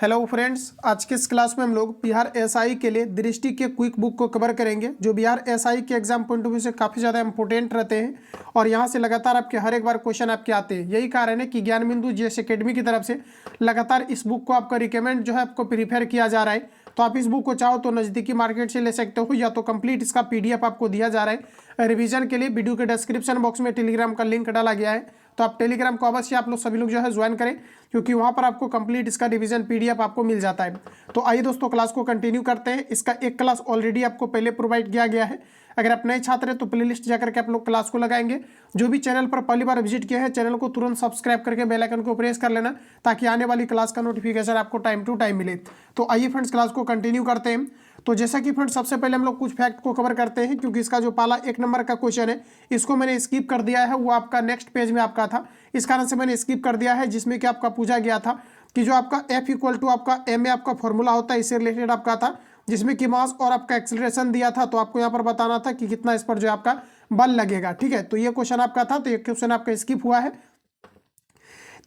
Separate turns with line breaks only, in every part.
Hello friends, आज के इस क्लास में हम लोग बिहार एसआई के लिए दृष्टि के क्विक बुक को कवर करेंगे, जो बिहार एसआई के एग्जाम पॉइंट ऑफ व्यू से काफ़ी ज़्यादा इंपॉर्टेंट रहते हैं और यहाँ से लगातार आपके हर एक बार क्वेश्चन आपके आते हैं। यही कारण है कि ज्ञान बिंदु जीएस एकेडमी की तरफ से लगातार इस बुक को आपका रिकमेंड जो है आपको प्रीफेयर किया जा रहा है। तो आप इस बुक को चाहो तो नज़दीकी मार्केट से ले सकते हो, या तो कंप्लीट इसका पीडीएफ आपको दिया जा रहा है रिवीजन के लिए। वीडियो के डिस्क्रिप्शन बॉक्स में टेलीग्राम का लिंक डाला गया है, तो आप टेलीग्राम को अवश्य आप लोग सभी लोग जो है ज्वाइन करें, क्योंकि वहाँ पर आपको कंप्लीट इसका रिवीजन पीडीएफ आपको मिल जाता है। तो आइए दोस्तों, क्लास को कंटिन्यू करते हैं। इसका एक क्लास ऑलरेडी आपको पहले प्रोवाइड किया गया है। अगर आप नए छात्र हैं तो प्लेलिस्ट जाकर के आप लोग क्लास को लगाएंगे। जो भी चैनल पर पहली बार विजिट किया है, चैनल को तुरंत सब्सक्राइब करके बेल आइकन को प्रेस कर लेना, ताकि आने वाली क्लास का नोटिफिकेशन आपको टाइम टू टाइम मिले। तो आइए फ्रेंड्स, क्लास को कंटिन्यू करते हैं। तो जैसा कि फ्रेंड्स, सबसे पहले हम लोग कुछ फैक्ट को कवर करते हैं, क्योंकि इसका जो पहला 1 नंबर का क्वेश्चन है इसको मैंने स्किप कर दिया है। वो आपका नेक्स्ट पेज में आपका था, इस कारण से मैंने स्किप कर दिया है, जिसमें कि आपका पूछा गया था कि जो आपका F इक्वल टू आपका m में आपका फॉर्मूला होता है, इससे रिलेटेड आपका था, जिसमें कि मास और आपका एक्सेलरेशन दिया था। तो आपको यहाँ पर बताना था कि कितना इस पर जो आपका बल लगेगा। ठीक है, तो ये क्वेश्चन आपका था, तो ये क्वेश्चन आपका स्किप हुआ है।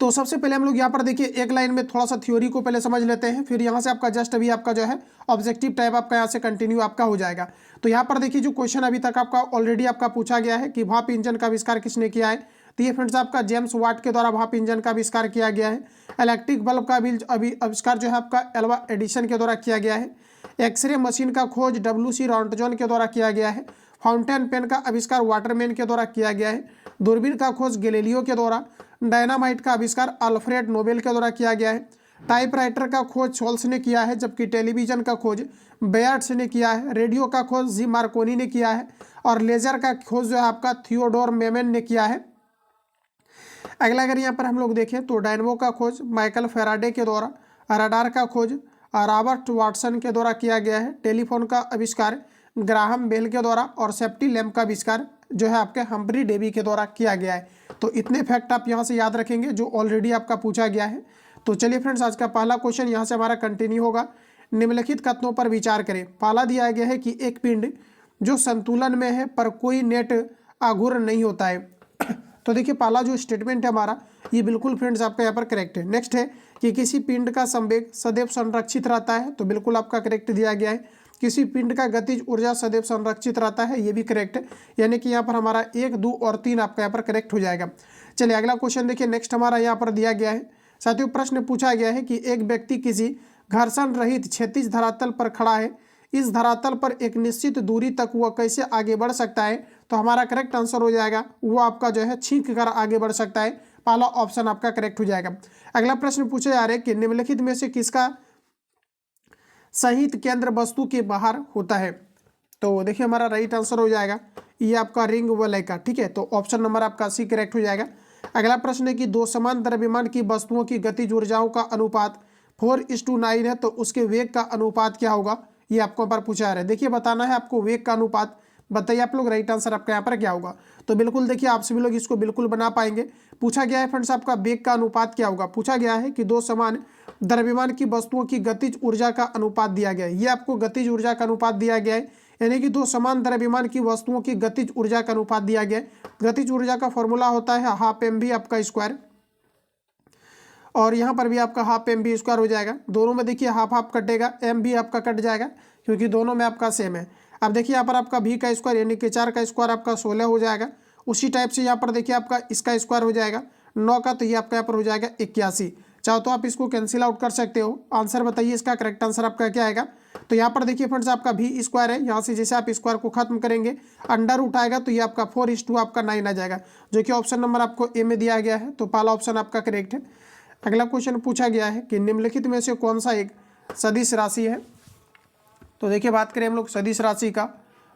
तो सबसे पहले हम लोग यहाँ पर देखिए एक लाइन में थोड़ा सा थ्योरी को पहले समझ लेते हैं, फिर यहाँ से आपका जस्ट अभी आपका जो है ऑब्जेक्टिव टाइप आपका यहाँ से कंटिन्यू आपका हो जाएगा। तो यहाँ पर देखिए जो क्वेश्चन अभी तक आपका ऑलरेडी आपका पूछा गया है कि भाप इंजन का आविष्कार किसने किया है, तो ये फ्रेंड्स आपका जेम्स वाट के द्वारा भाप इंजन का आविष्कार किया गया है। इलेक्ट्रिक बल्ब का आविष्कार जो है आपका एल्वा एडिसन के द्वारा किया गया है। एक्सरे मशीन का खोज WC रॉन्टजन के द्वारा किया गया है। फाउंटेन पेन का आविष्कार वाटरमैन के द्वारा किया गया है। दूरबीन का खोज गैलीलियो के द्वारा। डायनामाइट का आविष्कार अल्फ्रेड नोबेल के द्वारा किया गया है। टाइपराइटर का खोज सोल्स ने किया है, जबकि टेलीविजन का खोज बेयर्ट्स ने किया है। रेडियो का खोज जी मार्कोनी ने किया है, और लेजर का खोज जो है आपका थियोडोर मेमन ने किया है। अगला अगर यहाँ पर हम लोग देखें तो डायनमो का खोज माइकल फेराडे के द्वारा। रडार का खोज रॉबर्ट वाटसन के द्वारा किया गया है। टेलीफोन का आविष्कार ग्राहम बेल के द्वारा, और सेफ्टी लैम्प का आविष्कार जो है आपके हम्फ्री डेवी के द्वारा किया गया है। तो इतने फैक्ट आप यहाँ से याद रखेंगे जो ऑलरेडी आपका पूछा गया है। तो चलिए फ्रेंड्स, आज का पहला क्वेश्चन यहाँ से हमारा कंटिन्यू होगा। निम्नलिखित कथनों पर विचार करें। पहला दिया गया है कि एक पिंड जो संतुलन में है पर कोई नेट आघूर्ण नहीं होता है। तो देखिए पहला जो स्टेटमेंट है हमारा, ये बिल्कुल फ्रेंड्स आपका यहाँ पर करेक्ट है। नेक्स्ट है कि किसी पिंड का संवेग सदैव संरक्षित रहता है, तो बिल्कुल आपका करेक्ट दिया गया है। किसी पिंड का गतिज ऊर्जा सदैव संरक्षित रहता है, ये भी करेक्ट है, यानी कि यहाँ पर हमारा 1, 2 और 3 आपका यहाँ पर करेक्ट हो जाएगा। चलिए अगला क्वेश्चन देखिए। नेक्स्ट हमारा यहाँ पर दिया गया है, साथियों प्रश्न पूछा गया है कि एक व्यक्ति किसी घर्षण रहित क्षैतिज धरातल पर खड़ा है, इस धरातल पर एक निश्चित दूरी तक वह कैसे आगे बढ़ सकता है। तो हमारा करेक्ट आंसर हो जाएगा वो आपका जो है छींक कर आगे बढ़ सकता है। पहला ऑप्शन आपका करेक्ट हो जाएगा। अगला प्रश्न पूछा जा रहा है कि निम्नलिखित में से किसका सहित केंद्र वस्तु के बाहर होता है। तो देखिए हमारा राइट आंसर हो जाएगा ये आपका रिंग वलय का। ठीक है, तो ऑप्शन नंबर आपका सी करेक्ट हो जाएगा। अगला प्रश्न है कि दो समान द्रव्यमान की वस्तुओं की गतिज ऊर्जाओं का अनुपात 4:9 है, तो उसके वेग का अनुपात क्या होगा, ये आपको पर पूछा जा रहा है। देखिए बताना है आपको वेग का अनुपात, बताइए आप लोग राइट आंसर आपका यहाँ पर क्या होगा। तो बिल्कुल देखिए आप सभी लोग इसको बिल्कुल बना पाएंगे। पूछा गया है फ्रेंड्स आपका वेग का अनुपात क्या होगा। पूछा गया है कि दो समान द्रव्यमान की वस्तुओं की गतिज ऊर्जा का अनुपात दिया गया है। ये आपको गतिज ऊर्जा का अनुपात दिया गया है, यानी कि दो समान द्रव्यमान की वस्तुओं की गतिज ऊर्जा का अनुपात दिया गया है। गतिज ऊर्जा का फॉर्मूला होता है हाफ mv आपका स्क्वायर, और यहाँ पर भी आपका हाफ mv स्क्वायर हो जाएगा। दोनों में देखिए हाफ हाफ कटेगा, m भी आपका कट जाएगा, क्योंकि दोनों में आपका सेम है। अब देखिए यहाँ पर आपका v का स्क्वायर यानी कि 4 का स्क्वायर आपका 16 हो जाएगा। उसी टाइप से यहाँ पर देखिए आपका इसका स्क्वायर हो जाएगा 9 का, तो ये आपका यहाँ पर हो जाएगा 81। चाहो तो आप इसको कैंसिल आउट कर सकते हो। आंसर बताइए इसका करेक्ट आंसर आपका क्या आएगा। तो यहाँ पर देखिए फ्रेंड्स आपका v स्क्वायर है, यहाँ से जैसे आप स्क्वायर को खत्म करेंगे अंडर उठाएगा, तो ये आपका 4:2 आपका 9 आ जाएगा, जो कि ऑप्शन नंबर आपको ए में दिया गया है। तो पहला ऑप्शन आपका करेक्ट है। अगला क्वेश्चन पूछा गया है कि निम्नलिखित में से कौन सा एक सदिश राशि है। तो देखिए बात करें हम लोग सदिश राशि का,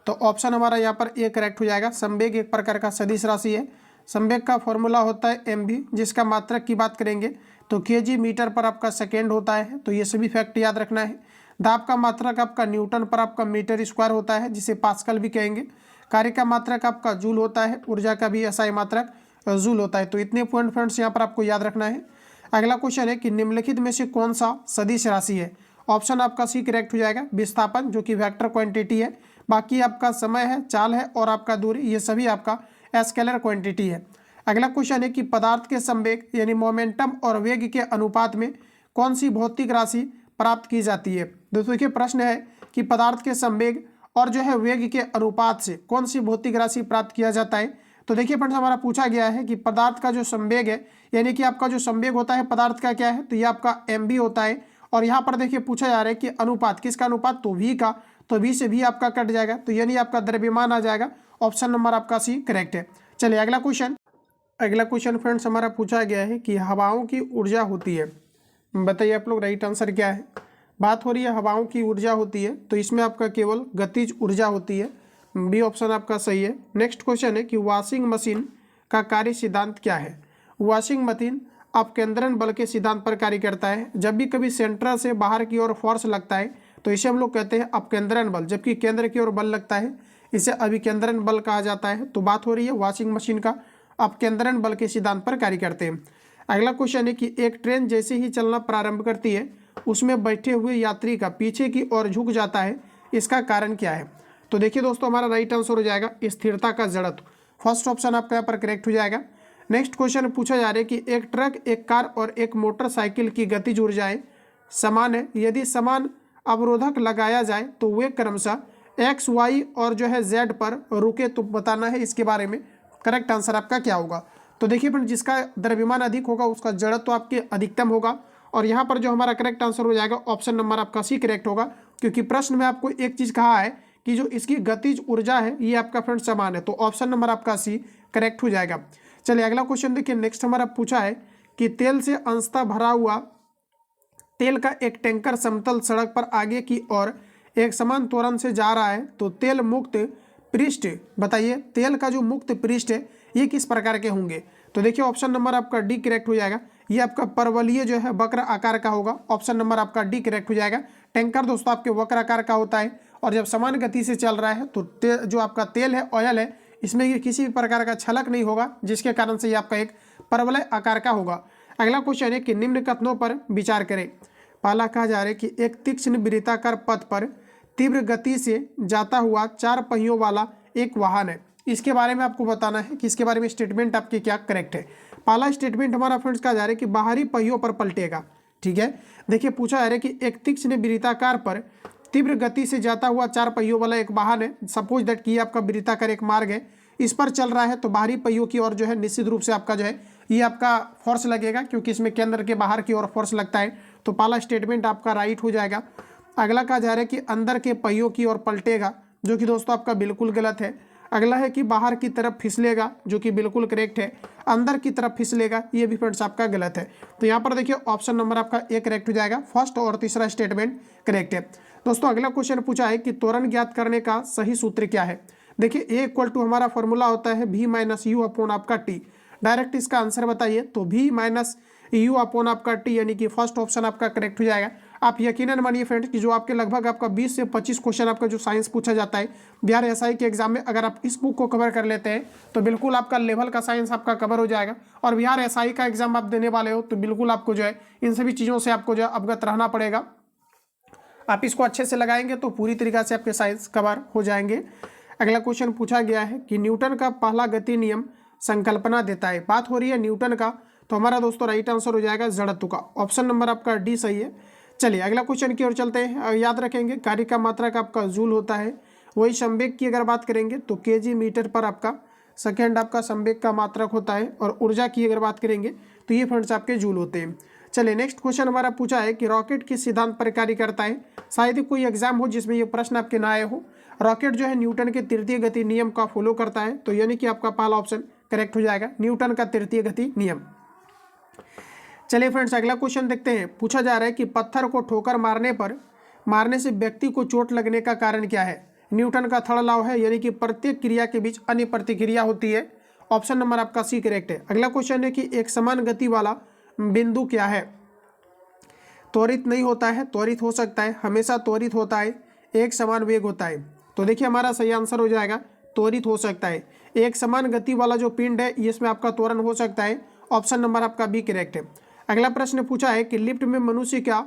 तो ऑप्शन हमारा यहाँ पर ए करेक्ट हो जाएगा। संवेग एक प्रकार का सदिश राशि है। संवेग का फॉर्मूला होता है mv, जिसका मात्रक की बात करेंगे तो kg मीटर पर आपका सेकेंड होता है। तो ये सभी फैक्ट याद रखना है। दाब का मात्रक आपका न्यूटन पर आपका मीटर स्क्वायर होता है, जिसे पास्कल भी कहेंगे। कार्य का मात्रक आपका जूल होता है। ऊर्जा का भी SI मात्रक जूल होता है। तो इतने पॉइंट फ्रेंड्स यहाँ पर आपको याद रखना है। अगला क्वेश्चन है कि निम्नलिखित में से कौन सा सदिश राशि है। ऑप्शन आपका सी करेक्ट हो जाएगा। विस्थापन जो कि वेक्टर क्वांटिटी है, बाकी आपका समय है, चाल है और आपका दूरी, ये सभी आपका स्केलर क्वांटिटी है। अगला क्वेश्चन है कि पदार्थ के संवेग यानी मोमेंटम और वेग के अनुपात में कौन सी भौतिक राशि प्राप्त की जाती है। दोस्तों देखिए प्रश्न है कि पदार्थ के संवेग और जो है वेग के अनुपात से कौन सी भौतिक राशि प्राप्त किया जाता है। तो देखिए फ्रेंड्स हमारा पूछा गया है कि पदार्थ का जो संवेग है, यानी कि आपका जो संवेग होता है पदार्थ का क्या है, तो ये आपका mv होता है। और यहाँ पर देखिए पूछा जा रहा है कि अनुपात, किसका अनुपात, तो v का। तो v से भी आपका कट जाएगा, तो यानी आपका द्रव्यमान आ जाएगा। ऑप्शन नंबर आपका सी करेक्ट है। चलिए अगला क्वेश्चन फ्रेंड्स हमारा पूछा गया है कि हवाओं की ऊर्जा होती है। बताइए आप लोग राइट आंसर क्या है। बात हो रही है हवाओं की ऊर्जा होती है, तो इसमें आपका केवल गतिज ऊर्जा होती है। बी ऑप्शन आपका सही है। नेक्स्ट क्वेश्चन है कि वॉशिंग मशीन का कार्य सिद्धांत क्या है। वॉशिंग मशीन अपकेंद्रण बल के सिद्धांत पर कार्य करता है। जब भी कभी सेंटर से बाहर की ओर फोर्स लगता है तो इसे हम लोग कहते हैं अपकेंद्रण बल, जबकि केंद्र की ओर बल लगता है इसे अभिकेंद्रण बल कहा जाता है। तो बात हो रही है वॉशिंग मशीन का अपकेंद्रण बल के सिद्धांत पर कार्य करते हैं। अगला क्वेश्चन है कि एक ट्रेन जैसे ही चलना प्रारंभ करती है उसमें बैठे हुए यात्री का पीछे की ओर झुक जाता है, इसका कारण क्या है। तो देखिए दोस्तों हमारा राइट आंसर हो जाएगा स्थिरता का जड़त्व। फर्स्ट ऑप्शन आपका यहाँ पर करेक्ट हो जाएगा। नेक्स्ट क्वेश्चन पूछा जा रहा है कि एक ट्रक, एक कार और एक मोटरसाइकिल की गतिज ऊर्जाएं समान है। यदि समान अवरोधक लगाया जाए तो वे क्रमशः एक्स, वाई और जो है जेड पर रुके, तो बताना है इसके बारे में करेक्ट आंसर आपका क्या होगा। तो देखिए फ्रेंड जिसका द्रव्यमान अधिक होगा उसका जड़त्व तो आपके अधिकतम होगा। और यहाँ पर जो हमारा करेक्ट आंसर हो जाएगा ऑप्शन नंबर आपका सी करेक्ट होगा, क्योंकि प्रश्न में आपको एक चीज़ कहा है कि जो इसकी गतिज ऊर्जा है ये आपका फ्रेंड समान है। तो ऑप्शन नंबर आपका सी करेक्ट हो जाएगा। चलिए अगला क्वेश्चन देखिए। नेक्स्ट हमारा पूछा है कि तेल से अंशतः भरा हुआ तेल का एक टैंकर समतल सड़क पर आगे की ओर एक समान त्वरण से जा रहा है, तो तेल मुक्त पृष्ठ, बताइए तेल का जो मुक्त पृष्ठ है ये किस प्रकार के होंगे। तो देखिए ऑप्शन नंबर आपका डी करेक्ट हो जाएगा। ये आपका परवलयीय जो है वक्र आकार का होगा। ऑप्शन नंबर आपका डी करेक्ट हो जाएगा। टैंकर दोस्तों आपके वक्र आकार का होता है और जब समान गति से चल रहा है तो जो आपका तेल है, ऑयल है, इसमें ये किसी भी प्रकार का छलक नहीं होगा, जिसके कारण से ये आपका एक परवलय आकार का होगा। अगला क्वेश्चन है कि निम्न कथनों पर विचार करें। पहला कहा जा रहा है कि एक तीक्ष्ण वृत्ताकार पथ पर तीव्र गति से जाता हुआ 4 पहियों वाला एक वाहन है। इसके बारे में आपको बताना है कि इसके बारे में स्टेटमेंट आपकी क्या करेक्ट है। पहला स्टेटमेंट हमारा फ्रेंड्स कहा जा रहा है कि बाहरी पहियों पर पलटेगा। ठीक है, देखिए पूछा जा रहा है कि एक तीक्ष्ण वृत्ताकार पर तीव्र गति से जाता हुआ 4 पहियों वाला एक वाहन है। सपोज दैट कि आपका वृत्ताकार एक मार्ग है, इस पर चल रहा है, तो बाहरी पहियों की ओर जो है निश्चित रूप से आपका जो है ये आपका फोर्स लगेगा, क्योंकि इसमें केंद्र के बाहर की ओर फोर्स लगता है। तो पहला स्टेटमेंट आपका राइट हो जाएगा। अगला कहा जा रहा है कि अंदर के पहियों की ओर पलटेगा, जो कि दोस्तों आपका बिल्कुल गलत है। अगला है कि बाहर की तरफ फिसलेगा, जो कि बिल्कुल करेक्ट है। अंदर की तरफ फिसलेगा, ये भी फ्रेंड्स आपका गलत है। तो यहाँ पर देखिए ऑप्शन नंबर आपका ए करेक्ट हो जाएगा। फर्स्ट और तीसरा स्टेटमेंट करेक्ट है। दोस्तों अगला क्वेश्चन पूछा है कि त्वरण ज्ञात करने का सही सूत्र क्या है। देखिए ए इक्वल टू हमारा फॉर्मूला होता है v माइनस यू अपॉन आपका टी। डायरेक्ट इसका आंसर बताइए, तो v माइनस यू अपॉन आपका टी, यानी कि फर्स्ट ऑप्शन आपका करेक्ट हो जाएगा। आप यकीनन मानिए फ्रेंड्स कि जो आपके लगभग आपका 20 से 25 क्वेश्चन आपका जो साइंस पूछा जाता है बिहार एसआई के एग्जाम में, अगर आप इस बुक को कवर कर लेते हैं तो बिल्कुल आपका लेवल का साइंस आपका कवर हो जाएगा। और बिहार एसआई का एग्जाम आप देने वाले हो तो बिल्कुल आपको जो है इन सभी चीज़ों से आपको जो है अवगत रहना पड़ेगा। आप इसको अच्छे से लगाएंगे तो पूरी तरीके से आपके साइंस कवर हो जाएंगे। अगला क्वेश्चन पूछा गया है कि न्यूटन का पहला गति नियम संकल्पना देता है। बात हो रही है न्यूटन का, तो हमारा दोस्तों राइट आंसर हो जाएगा जड़त्व का। ऑप्शन नंबर आपका डी सही है। चलिए अगला क्वेश्चन की ओर चलते हैं। याद रखेंगे कार्य का मात्रक आपका जूल होता है। वही संवेग की अगर बात करेंगे तो केजी मीटर पर आपका सेकेंड आपका संवेग का मात्रक होता है। और ऊर्जा की अगर बात करेंगे तो ये फ्रेंड्स आपके जूल होते हैं। चलिए नेक्स्ट क्वेश्चन हमारा पूछा है कि रॉकेट किस सिद्धांत पर कार्य करता है। शायद ही कोई एग्जाम हो जिसमें ये प्रश्न आपके ना आए हो। रॉकेट जो है न्यूटन के तृतीय गति नियम का फॉलो करता है, तो यानी कि आपका पहला ऑप्शन करेक्ट हो जाएगा, न्यूटन का तृतीय गति नियम। चलिए फ्रेंड्स अगला क्वेश्चन देखते हैं। पूछा जा रहा है कि पत्थर को ठोकर मारने से व्यक्ति को चोट लगने का कारण क्या है। न्यूटन का थर्ड लॉ है, यानी कि प्रत्येक क्रिया के बीच अन्य प्रतिक्रिया होती है। ऑप्शन नंबर आपका सी करेक्ट है। अगला क्वेश्चन है कि एक समान गति वाला बिंदु क्या है। त्वरित नहीं होता है, त्वरित हो सकता है, हमेशा त्वरित होता है, एक समान वेग होता है। तो देखिए हमारा सही आंसर हो जाएगा त्वरित हो सकता है। एक समान गति वाला जो पिंड है इसमें आपका त्वरण हो सकता है। ऑप्शन नंबर आपका बी करेक्ट है। अगला प्रश्न पूछा है कि लिफ्ट में मनुष्य का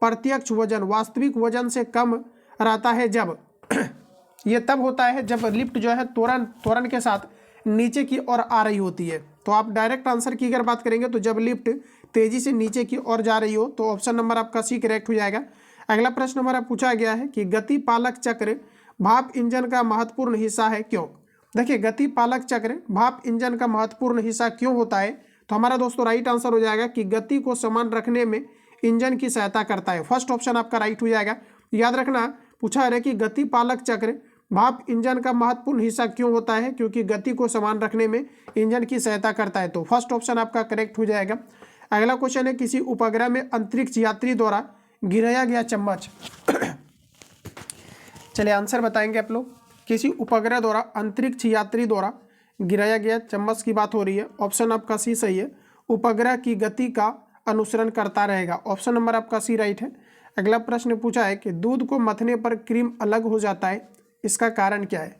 प्रत्यक्ष वजन वास्तविक वजन से कम रहता है जब ये तब होता है जब लिफ्ट जो है त्वरण के साथ नीचे की ओर आ रही होती है। तो आप डायरेक्ट आंसर की अगर बात करेंगे तो जब लिफ्ट तेजी से नीचे की ओर जा रही हो तो ऑप्शन नंबर आपका सी करेक्ट हो जाएगा। अगला प्रश्न हमारा पूछा गया है कि गति पालक चक्र भाप इंजन का महत्वपूर्ण हिस्सा है क्यों। देखिए गति पालक चक्र भाप इंजन का महत्वपूर्ण हिस्सा क्यों होता है, तो हमारा दोस्तों राइट आंसर हो जाएगा कि गति को समान रखने में इंजन की सहायता करता है। फर्स्ट ऑप्शन आपका राइट हो जाएगा। याद रखना पूछा है कि गति पालक चक्र भाप इंजन का महत्वपूर्ण हिस्सा क्यों होता है, क्योंकि गति को समान रखने में इंजन की सहायता करता है, तो फर्स्ट ऑप्शन आपका करेक्ट हो जाएगा। अगला क्वेश्चन है किसी उपग्रह में अंतरिक्ष यात्री द्वारा गिराया गया चम्मच चलिए आंसर बताएंगे आप लोग। किसी उपग्रह द्वारा अंतरिक्ष यात्री द्वारा गिराया गया चम्मच की बात हो रही है। ऑप्शन आपका सी सही है, उपग्रह की गति का अनुसरण करता रहेगा। ऑप्शन नंबर आपका सी राइट है। अगला प्रश्न पूछा है कि दूध को मथने पर क्रीम अलग हो जाता है, इसका कारण क्या है।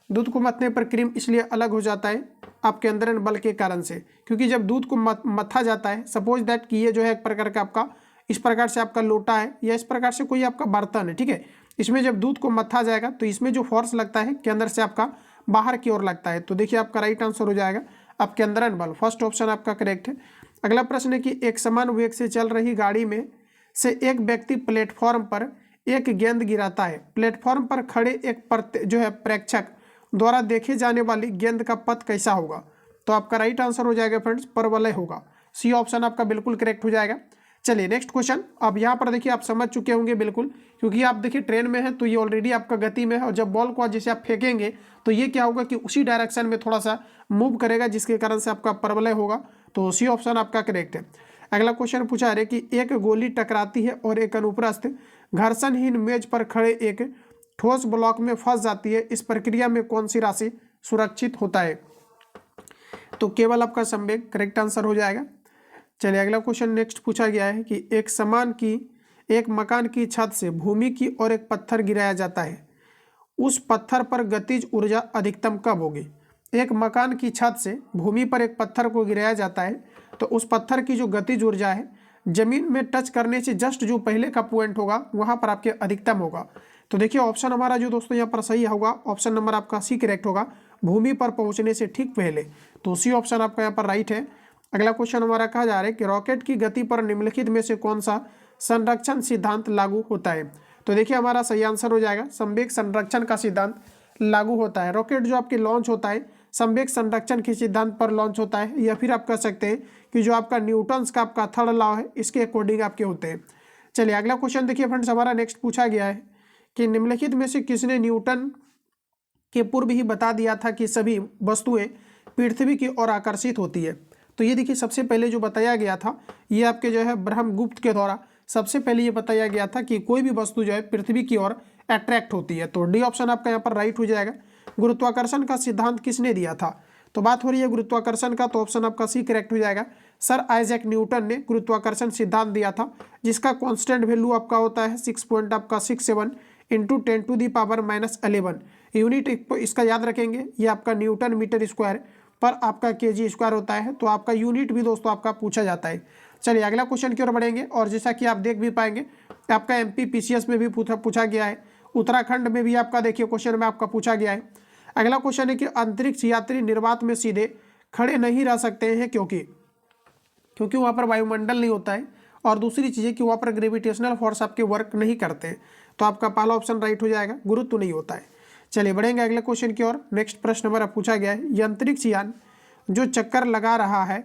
दूध को मथने पर क्रीम इसलिए अलग हो जाता है आपके अंदर बल के कारण से, क्योंकि जब दूध को मथा जाता है, सपोज दैट कि ये जो है एक प्रकार का आपका इस प्रकार से आपका लोटा है या इस प्रकार से कोई आपका बर्तन है, ठीक है। इसमें जब दूध को मथा जाएगा तो इसमें जो फोर्स लगता है के अंदर से आपका बाहर की ओर लगता है, तो देखिए आपका राइट आंसर हो जाएगा आपके अंदर बल। फर्स्ट ऑप्शन आपका करेक्ट है। अगला प्रश्न है कि एक समान वेग से चल रही गाड़ी में से एक व्यक्ति प्लेटफॉर्म पर एक गेंद गिराता है। प्लेटफॉर्म पर खड़े एक जो है प्रेक्षक द्वारा देखे जाने वाली गेंद का पथ कैसा होगा, तो आपका राइट आंसर हो जाएगा फ्रेंड्स परवलय होगा। सी ऑप्शन आपका बिल्कुल करेक्ट हो जाएगा। चलिए नेक्स्ट क्वेश्चन। अब यहाँ पर देखिए आप समझ चुके होंगे बिल्कुल, क्योंकि आप देखिए ट्रेन में है तो ये ऑलरेडी आपका गति में है, और जब बॉल को जैसे आप फेंकेंगे तो ये क्या होगा कि उसी डायरेक्शन में थोड़ा सा मूव करेगा, जिसके कारण से आपका परवलय होगा, तो सी ऑप्शन आपका करेक्ट है। अगला क्वेश्चन पूछा है कि एक गोली टकराती है और एक अनुप्रस्थ घर्षणहीन मेज पर खड़े एक ठोस ब्लॉक में फंस जाती है, इस प्रक्रिया में कौन सी राशि सुरक्षित होता है, तो केवल आपका संवेग करेक्ट आंसर हो जाएगा। चलिए अगला क्वेश्चन नेक्स्ट पूछा गया है कि एक मकान की छत से भूमि की ओर एक पत्थर गिराया जाता है, उस पत्थर पर गतिज ऊर्जा अधिकतम कब होगी। एक मकान की छत से भूमि पर एक पत्थर को गिराया जाता है तो उस पत्थर की जो गतिज ऊर्जा है जमीन में टच करने से जस्ट जो पहले का पॉइंट होगा वहां पर आपके अधिकतम होगा। तो देखिए ऑप्शन हमारा जो दोस्तों यहाँ पर सही होगा, ऑप्शन नंबर आपका सी करेक्ट होगा, भूमि पर पहुंचने से ठीक पहले, तो सी ऑप्शन आपका यहाँ पर राइट है। अगला क्वेश्चन हमारा कहा जा रहा है कि रॉकेट की गति पर निम्नलिखित में से कौन सा संरक्षण सिद्धांत लागू होता है, तो देखिए हमारा सही आंसर हो जाएगा संवेग संरक्षण का सिद्धांत लागू होता है। रॉकेट जो आपके लॉन्च होता है संवेग संरक्षण के सिद्धांत पर लॉन्च होता है, या फिर आप कह सकते हैं कि जो आपका न्यूटन्स का आपका थर्ड लॉ है इसके अकॉर्डिंग आपके होते हैं। चलिए अगला क्वेश्चन देखिए फ्रेंड्स, हमारा नेक्स्ट पूछा गया है कि निम्नलिखित में से किसने न्यूटन के पूर्व ही बता दिया था कि सभी वस्तुएं पृथ्वी की ओर आकर्षित होती है। तो ये देखिए सबसे पहले जो बताया गया था ये आपके जो है ब्रह्मगुप्त के द्वारा सबसे पहले ये बताया गया था कि कोई भी वस्तु जो है पृथ्वी की ओर अट्रैक्ट होती है, तो डी ऑप्शन आपका यहाँ पर राइट हो जाएगा। गुरुत्वाकर्षण का सिद्धांत किसने दिया था, तो बात हो रही है गुरुत्वाकर्षण का, तो ऑप्शन आपका सी करेक्ट हो जाएगा। सर आइजैक न्यूटन ने गुरुत्वाकर्षण सिद्धांत दिया था, जिसका कांस्टेंट वैल्यू आपका होता है 6.67 इंटू 10⁻⁻11 यूनिट। इसका याद रखेंगे ये आपका न्यूटन मीटर स्क्वायर पर आपका केजी स्क्वायर होता है, तो आपका यूनिट भी दोस्तों आपका पूछा जाता है। चलिए अगला क्वेश्चन की ओर बढ़ेंगे, और जैसा कि आप देख भी पाएंगे आपका एमपी पीसीएस में भी पूछा गया है, उत्तराखंड में भी आपका देखिए क्वेश्चन में आपका पूछा गया है। अगला क्वेश्चन है कि अंतरिक्ष यात्री निर्वात में सीधे खड़े नहीं रह सकते हैं क्योंकि वहाँ पर वायुमंडल नहीं होता है, और दूसरी चीज़ है कि वहाँ पर ग्रेविटेशनल फोर्स आपके वर्क नहीं करते हैं, तो आपका पहला ऑप्शन राइट हो जाएगा, गुरुत्व नहीं होता है। चलिए बढ़ेंगे अगले क्वेश्चन की ओर। नेक्स्ट प्रश्न हमारा पूछा गया है, ये अंतरिक्ष यान जो चक्कर लगा रहा है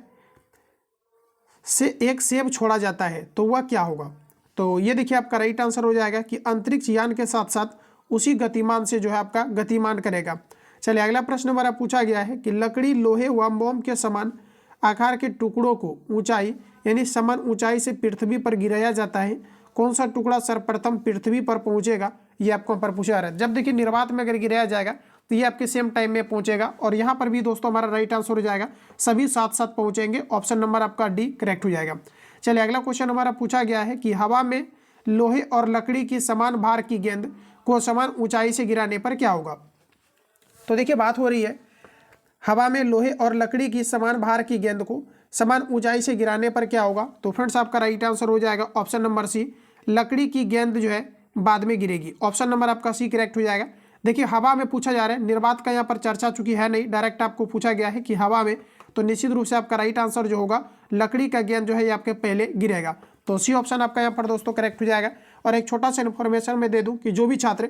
से एक सेब छोड़ा जाता है तो वह क्या होगा, तो ये देखिए आपका राइट आंसर हो जाएगा कि अंतरिक्ष यान के साथ साथ उसी गतिमान से जो है आपका गतिमान करेगा। चलिए अगला प्रश्न हमारा पूछा गया है कि लकड़ी लोहे व मोम के समान आकार के टुकड़ों को ऊंचाई यानी समान ऊंचाई से पृथ्वी पर गिराया जाता है, कौन सा टुकड़ा सर्वप्रथम पृथ्वी पर पहुंचेगा, ये आपको पर पूछा रहा है। जब देखिए निर्वात में अगर गिराया जाएगा तो ये आपके सेम टाइम में पहुंचेगा, और यहाँ पर भी दोस्तों हमारा राइट आंसर हो जाएगा सभी साथ साथ पहुंचेंगे, ऑप्शन नंबर आपका डी करेक्ट हो जाएगा। चलिए अगला क्वेश्चन हमारा पूछा गया है कि हवा में लोहे और लकड़ी की समान भार की गेंद को समान ऊंचाई से गिराने पर क्या होगा, तो देखिए बात हो रही है हवा में लोहे और लकड़ी की समान भार की गेंद को समान ऊंचाई से गिराने पर क्या होगा, तो फ्रेंड्स आपका राइट आंसर हो जाएगा ऑप्शन नंबर सी, लकड़ी की गेंद जो है बाद में गिरेगी, ऑप्शन नंबर आपका सी करेक्ट हो जाएगा। देखिए हवा में पूछा जा रहा है, निर्वात का यहाँ पर चर्चा चूंकि है नहीं, डायरेक्ट आपको पूछा गया है कि हवा में तो निश्चित रूप से आपका राइट आंसर जो होगा लकड़ी का गेंद जो है ये आपके पहले गिरेगा। तो सी ऑप्शन आपका यहाँ पर दोस्तों करेक्ट हो जाएगा। और एक छोटा सा इन्फॉर्मेशन मैं दे दूं कि जो भी छात्र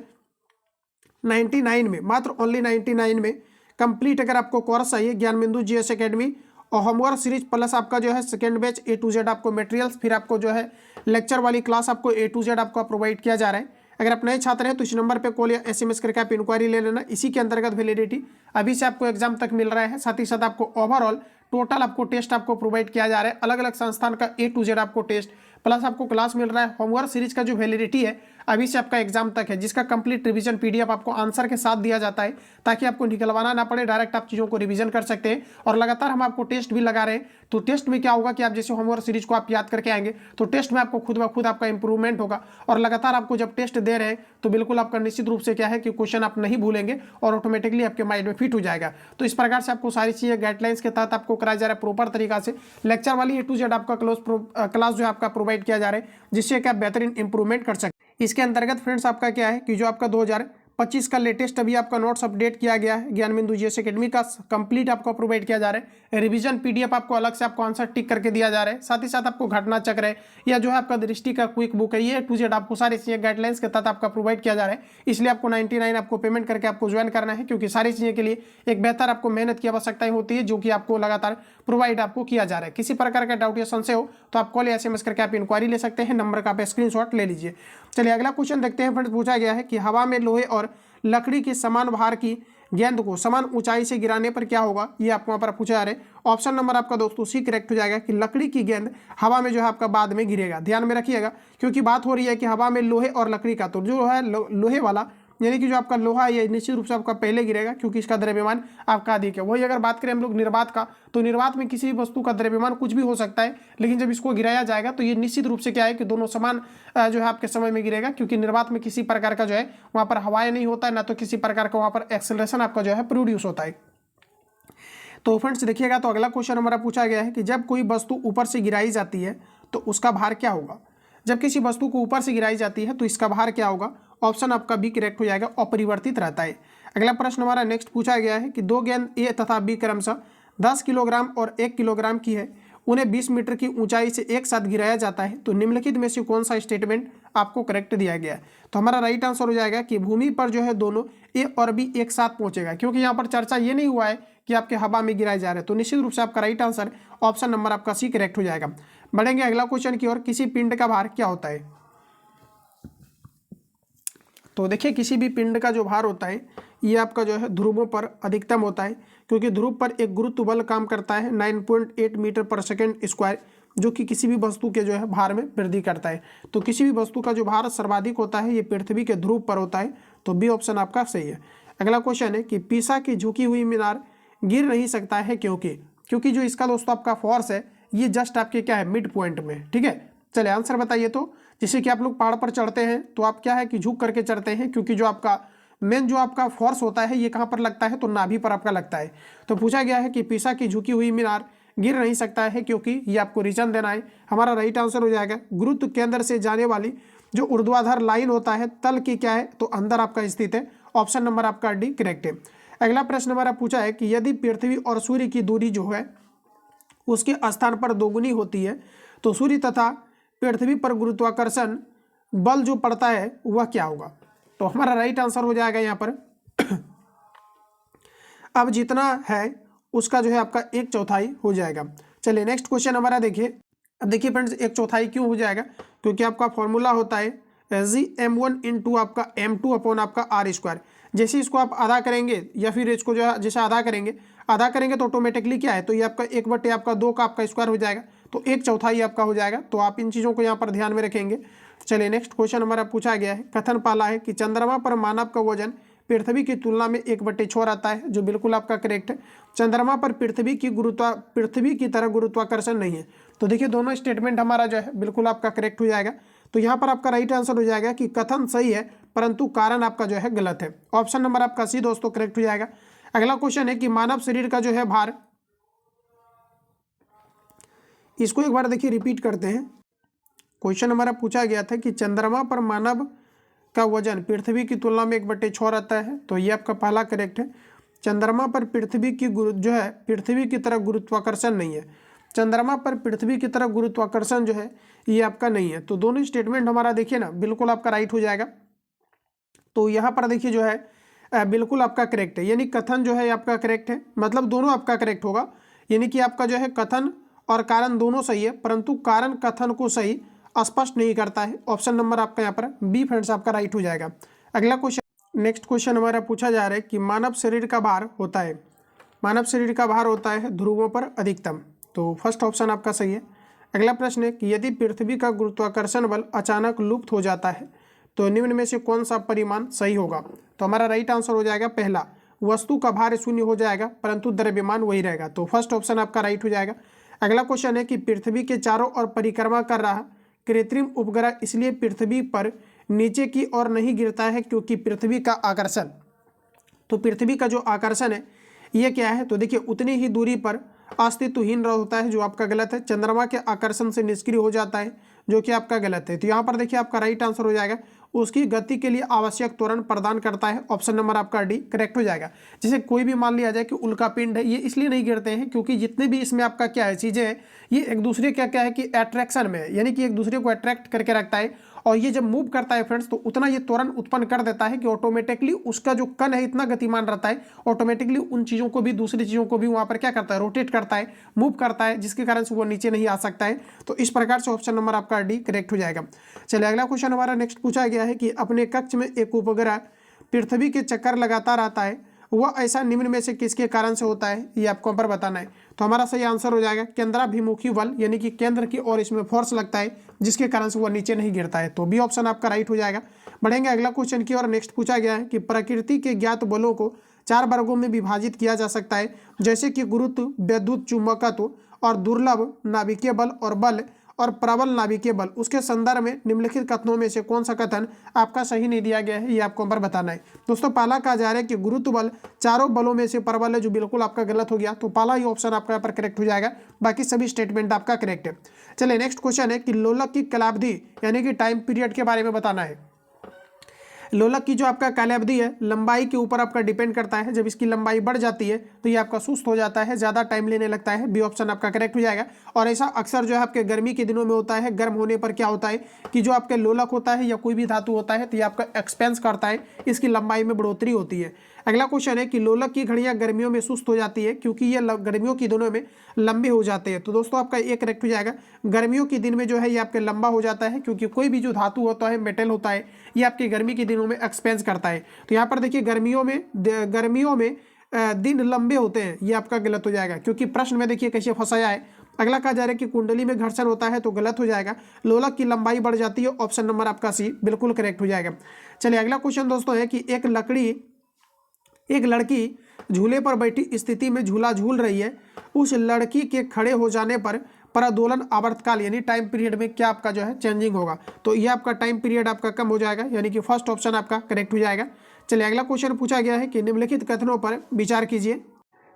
99 में, मात्र ओनली 99 में कंप्लीट अगर आपको कोर्स चाहिए ज्ञान बिंदु जीएस एकेडमी और होमवर्क सीरीज प्लस आपका जो है second batch A to Z आपको मटेरियल्स, फिर आपको जो है लेक्चर वाली क्लास आपको A to Z आपको प्रोवाइड किया जा रहा है। अगर आप नए छात्र हैं तो इस नंबर पे कॉल या SMS करके आप इंक्वायरी ले लेना। इसी के अंतर्गत वैलिडिटी अभी से आपको एग्जाम तक मिल रहा है। साथ ही साथ आपको ओवरऑल टोटल आपको टेस्ट आपको प्रोवाइड किया जा रहा है, अलग अलग संस्थान का A to Z आपको टेस्ट प्लस आपको क्लास मिल रहा है। होमवर्क सीरीज का जो वैलिडिटी है अभी से आपका एग्जाम तक है, जिसका कंप्लीट रिवीजन PDF आपको आंसर के साथ दिया जाता है ताकि आपको निकलवाना ना पड़े, डायरेक्ट आप चीज़ों को रिवीजन कर सकते हैं। और लगातार हम आपको टेस्ट भी लगा रहे हैं। तो टेस्ट में क्या होगा कि आप जैसे होमवर्क सीरीज को आप याद करके आएंगे तो टेस्ट में आपको खुद ब खुद आपका इंप्रूवमेंट होगा। और लगातार आपको जब टेस्ट दे रहे हैं तो बिल्कुल आपका निश्चित रूप से क्या है कि क्वेश्चन आप नहीं भूलेंगे और ऑटोमेटिकली आपके माइंड में फिट हो जाएगा। तो इस प्रकार से आपको सारी चीज़ें गाइडलाइंस के तहत आपको कराया जा रहा है प्रॉपर तरीका से। लेक्चर वाली A to Z आपका क्लास जो है आपका प्रोवाइड किया जा रहा है, जिससे कि आप बेहतरीन इंप्रूवमेंट कर सकते हैं। इसके अंतर्गत फ्रेंड्स आपका क्या है कि जो आपका 2025 का लेटेस्ट अभी आपका नोट्स अपडेट किया गया है ज्ञान बिंदु जीएस एकेडमी का, कंप्लीट आपको प्रोवाइड किया जा रहा है। रिवीजन PDF आपको अलग से आपको आंसर टिक करके दिया जा रहा है। साथ ही साथ आपको घटना चक्र है या जो है आपका दृष्टि का क्विक बुक है, ये A to Z आपको सारी चीज़ें गाइडलाइंस के तहत आपका प्रोवाइड किया जा रहा है। इसलिए आपको 99 आपको पेमेंट करके आपको ज्वाइन करना है, क्योंकि सारी चीज़ें के लिए एक बेहतर आपको मेहनत की आवश्यकता होती है, जो कि आपको लगातार प्रोवाइड आपको किया जा रहा है। किसी प्रकार का डाउट या संशय हो तो आप कॉल या SMS करके आप इंक्वायरी ले सकते हैं। नंबर का आप स्क्रीनशॉट ले लीजिए। चलिए अगला क्वेश्चन देखते हैं फ्रेंड्स। पूछा गया है कि हवा में लोहे और लकड़ी की समान भार की गेंद को समान ऊंचाई से गिराने पर क्या होगा, ये आपको वहाँ पर पूछा जा रहा है। ऑप्शन नंबर आपका दोस्तों सी करेक्ट हो जाएगा कि लकड़ी की गेंद हवा में जो है आपका बाद में गिरेगा। ध्यान में रखिएगा, क्योंकि बात हो रही है कि हवा में लोहे और लकड़ी का, तो जो है लोहे वाला यानी कि जो आपका लोहा है ये निश्चित रूप से आपका पहले गिरेगा, क्योंकि इसका द्रव्यमान आपका अधिक है। वही अगर बात करें हम लोग निर्वात का, तो निर्वात में किसी भी वस्तु का द्रव्यमान कुछ भी हो सकता है, लेकिन जब इसको गिराया जाएगा तो ये निश्चित रूप से क्या है कि दोनों समान जो है आपके समय में गिरेगा, क्योंकि निर्वात में किसी प्रकार का जो है वहाँ पर हवाएं नहीं होता है, ना तो किसी प्रकार का वहाँ पर एक्सेलरेशन आपका जो है प्रोड्यूस होता है। तो फ्रेंड्स देखिएगा, तो अगला क्वेश्चन हमारा पूछा गया है कि जब कोई वस्तु ऊपर से गिराई जाती है तो उसका भार क्या होगा। जब किसी वस्तु को ऊपर से गिराई जाती है तो इसका भार क्या होगा। ऑप्शन आपका बी करेक्ट हो जाएगा, अपरिवर्तित रहता है। अगला प्रश्न हमारा नेक्स्ट पूछा गया है कि दो गेंद ए तथा बी क्रमशः 10 किलोग्राम और 1 किलोग्राम की है, उन्हें 20 मीटर की ऊंचाई से एक साथ गिराया जाता है, तो निम्नलिखित में से कौन सा स्टेटमेंट आपको करेक्ट दिया गया है। तो हमारा राइट आंसर हो जाएगा कि भूमि पर जो है दोनों ए और बी एक साथ पहुंचेगा, क्योंकि यहाँ पर चर्चा ये नहीं हुआ है कि आपके हवा में गिराए जा रहे हैं। तो निश्चित रूप से आपका राइट आंसर ऑप्शन नंबर आपका सी करेक्ट हो जाएगा। बढ़ेंगे अगला क्वेश्चन की ओर। किसी पिंड का भार क्या होता है। तो देखिए, किसी भी पिंड का जो भार होता है ये आपका जो है ध्रुवों पर अधिकतम होता है, क्योंकि ध्रुव पर एक गुरुत्व बल काम करता है 9.8 मीटर पर सेकेंड स्क्वायर, जो कि किसी भी वस्तु के जो है भार में वृद्धि करता है। तो किसी भी वस्तु का जो भार सर्वाधिक होता है ये पृथ्वी के ध्रुव पर होता है। तो बी ऑप्शन आपका सही है। अगला क्वेश्चन है कि पीसा की झुकी हुई मीनार गिर नहीं सकता है क्योंकि जो इसका दोस्तों आपका फोर्स है ये जस्ट आपके क्या है मिड पॉइंट में। ठीक है, चलिए आंसर बताइए। तो जैसे कि आप लोग पहाड़ पर चढ़ते हैं तो आप क्या है कि झुक करके चढ़ते हैं, क्योंकि जो आपका मेन जो आपका फोर्स होता है ये कहाँ पर लगता है, तो नाभि पर आपका लगता है। तो पूछा गया है कि पीसा की झुकी हुई मीनार गिर नहीं सकता है क्योंकि, ये आपको रीजन देना है। हमारा राइट आंसर हो जाएगा गुरुत्व केंद्र से जाने वाली जो ऊर्ध्वाधर लाइन होता है तल की क्या है, तो अंदर आपका स्थित है। ऑप्शन नंबर आपका डी करेक्ट है। अगला प्रश्न हमारा पूछा है कि यदि पृथ्वी और सूर्य की दूरी जो है उसके स्थान पर दोगुनी होती है तो सूर्य तथा पृथ्वी पर गुरुत्वाकर्षण बल जो पड़ता है वह क्या होगा। तो हमारा राइट आंसर हो जाएगा यहाँ पर अब जितना है उसका जो है आपका 1/4 हो जाएगा। चलिए नेक्स्ट क्वेश्चन हमारा देखिए। अब देखिए फ्रेंड्स, 1/4 क्यों हो जाएगा, क्योंकि आपका फॉर्मूला होता है Gm1 इंटू आपका M2 अपॉन आपका R²। जैसे इसको आप आधा करेंगे या फिर इसको जो है जैसे आधा करेंगे तो ऑटोमेटिकली क्या है, तो ये आपका 1/2 का आपका स्क्वायर हो जाएगा, तो 1/4 आपका हो जाएगा। तो आप इन चीज़ों को यहाँ पर ध्यान में रखेंगे। चलिए नेक्स्ट क्वेश्चन हमारा पूछा गया है। कथन पहला है कि चंद्रमा पर मानव का वजन पृथ्वी की तुलना में 1/6 रहता है, जो बिल्कुल आपका करेक्ट है। चंद्रमा पर पृथ्वी की तरह गुरुत्वाकर्षण नहीं है। तो देखिए दोनों स्टेटमेंट हमारा जो है बिल्कुल आपका करेक्ट हो जाएगा। तो यहाँ पर आपका राइट आंसर हो जाएगा कि कथन सही है परंतु कारण आपका जो है गलत है। ऑप्शन नंबर आपका सी दोस्तों करेक्ट हो जाएगा। अगला क्वेश्चन है कि मानव शरीर का जो है भार, इसको एक बार देखिए रिपीट करते हैं। क्वेश्चन हमारा पूछा गया था कि चंद्रमा पर मानव का वजन पृथ्वी की तुलना में 1/6 रहता है, तो ये आपका पहला करेक्ट है। चंद्रमा पर पृथ्वी की जो है पृथ्वी की तरह गुरुत्वाकर्षण नहीं है। चंद्रमा पर पृथ्वी की तरह गुरुत्वाकर्षण जो है ये आपका नहीं है। तो दोनों स्टेटमेंट हमारा देखिए ना बिल्कुल आपका राइट हो जाएगा। तो यहाँ पर देखिए जो है बिल्कुल आपका करेक्ट है, यानी कथन जो है आपका करेक्ट है, मतलब दोनों आपका करेक्ट होगा। यानी कि आपका जो है कथन और कारण दोनों सही है, परंतु कारण कथन को सही स्पष्ट नहीं करता है। ऑप्शन नंबर आपका यहाँ पर बी फ्रेंड्स आपका राइट हो जाएगा। अगला क्वेश्चन, नेक्स्ट क्वेश्चन हमारा पूछा जा रहा है कि मानव शरीर का भार होता है, मानव शरीर का भार होता है ध्रुवों पर अधिकतम। तो फर्स्ट ऑप्शन आपका सही है। अगला प्रश्न है कि यदि पृथ्वी का गुरुत्वाकर्षण बल अचानक लुप्त हो जाता है तो निम्न में से कौन सा परिमाण सही होगा। तो हमारा राइट आंसर हो जाएगा पहला, वस्तु का भार शून्य हो जाएगा परंतु द्रव्यमान वही रहेगा। तो फर्स्ट ऑप्शन आपका राइट हो जाएगा। अगला क्वेश्चन है कि पृथ्वी के चारों ओर परिक्रमा कर रहा कृत्रिम उपग्रह इसलिए पृथ्वी पर नीचे की ओर नहीं गिरता है क्योंकि पृथ्वी का आकर्षण, तो पृथ्वी का जो आकर्षण है ये क्या है, तो देखिए उतनी ही दूरी पर अस्तित्वहीन होता है, जो आपका गलत है। चंद्रमा के आकर्षण से निष्क्रिय हो जाता है, जो कि आपका गलत है। तो यहाँ पर देखिए आपका राइट आंसर हो जाएगा उसकी गति के लिए आवश्यक त्वरण प्रदान करता है। ऑप्शन नंबर आपका डी करेक्ट हो जाएगा। जैसे कोई भी मान लिया जाए कि उल्का पिंड है, ये इसलिए नहीं गिरते हैं क्योंकि जितने भी इसमें आपका क्या है चीज़ें हैं ये एक दूसरे का क्या है कि अट्रैक्शन में है, यानी कि एक दूसरे को अट्रैक्ट करके रखता है। और ये जब मूव करता है फ्रेंड्स तो उतना ये त्वरण उत्पन्न कर देता है कि ऑटोमेटिकली उसका जो कण है इतना गतिमान रहता है, ऑटोमेटिकली उन चीज़ों को भी दूसरी चीज़ों को भी वहाँ पर क्या करता है, रोटेट करता है, मूव करता है, जिसके कारण से वो नीचे नहीं आ सकता है। तो इस प्रकार से ऑप्शन नंबर आपका डी करेक्ट हो जाएगा। चलिए अगला क्वेश्चन हमारा नेक्स्ट पूछा गया है कि अपने कक्ष में एक उपग्रह पृथ्वी के चक्कर लगाता रहता है, वह ऐसा निम्न में से किसके कारण से होता है, ये आपको पर बताना है। तो हमारा सही आंसर हो जाएगा केंद्राभिमुखी बल, यानी कि केंद्र की ओर इसमें फोर्स लगता है जिसके कारण से वह नीचे नहीं गिरता है। तो बी ऑप्शन आपका राइट हो जाएगा। बढ़ेंगे अगला क्वेश्चन की और। नेक्स्ट पूछा गया है कि प्रकृति के ज्ञात बलों को 4 वर्गों में विभाजित किया जा सकता है, जैसे कि गुरुत्व, विद्युत चुंबकत्व और दुर्लभ नाभिकीय बल और प्रबल नाभिकीय बल। उसके संदर्भ में निम्नलिखित कथनों में से कौन सा कथन आपका सही नहीं दिया गया है, ये आपको पर बताना है। दोस्तों पहला कहा जा रहा है कि गुरुत्व बल चारों बलों में से प्रबल है, जो बिल्कुल आपका गलत हो गया। तो पहला ही ऑप्शन आपका यहाँ पर करेक्ट हो जाएगा, बाकी सभी स्टेटमेंट आपका करेक्ट है। चलिए नेक्स्ट क्वेश्चन है कि लोलक की कालावधि यानी कि टाइम पीरियड के बारे में बताना है। लोलक की जो आपका कालावधि है लंबाई के ऊपर आपका डिपेंड करता है। जब इसकी लंबाई बढ़ जाती है तो ये आपका सुस्त हो जाता है, ज़्यादा टाइम लेने लगता है। बी ऑप्शन आपका करेक्ट हो जाएगा। और ऐसा अक्सर जो है आपके गर्मी के दिनों में होता है। गर्म होने पर क्या होता है कि जो आपके लोलक होता है या कोई भी धातु होता है तो ये आपका एक्सपेंस करता है, इसकी लंबाई में बढ़ोतरी होती है। अगला क्वेश्चन है कि लोलक की घड़ियां गर्मियों में सुस्त हो जाती है क्योंकि ये गर्मियों के दिनों में लंबे हो जाते हैं। तो दोस्तों आपका ये करेक्ट हो जाएगा। गर्मियों के दिन में जो है ये आपके लंबा हो जाता है क्योंकि कोई भी जो धातु होता है, मेटल होता है, ये आपकी गर्मी के दिनों में एक्सपेंस करता है। तो यहाँ पर देखिए गर्मियों में दिन लंबे होते हैं, ये आपका गलत हो जाएगा क्योंकि प्रश्न में देखिए कैसे फंसाया है। अगला कहा जा रहा है कि कुंडली में घर्षण होता है, तो गलत हो जाएगा। लोलक की लंबाई बढ़ जाती है, ऑप्शन नंबर आपका सी बिल्कुल करेक्ट हो जाएगा। चलिए अगला क्वेश्चन दोस्तों है कि एक लड़की झूले पर बैठी स्थिति में झूला झूल रही है, उस लड़की के खड़े हो जाने पर परादोलन आवर्तकाल यानी टाइम पीरियड में क्या आपका जो है चेंजिंग होगा। तो ये आपका टाइम पीरियड आपका कम हो जाएगा, यानी कि फर्स्ट ऑप्शन आपका करेक्ट हो जाएगा। चलिए अगला क्वेश्चन पूछा गया है कि निम्नलिखित कथनों पर विचार कीजिए।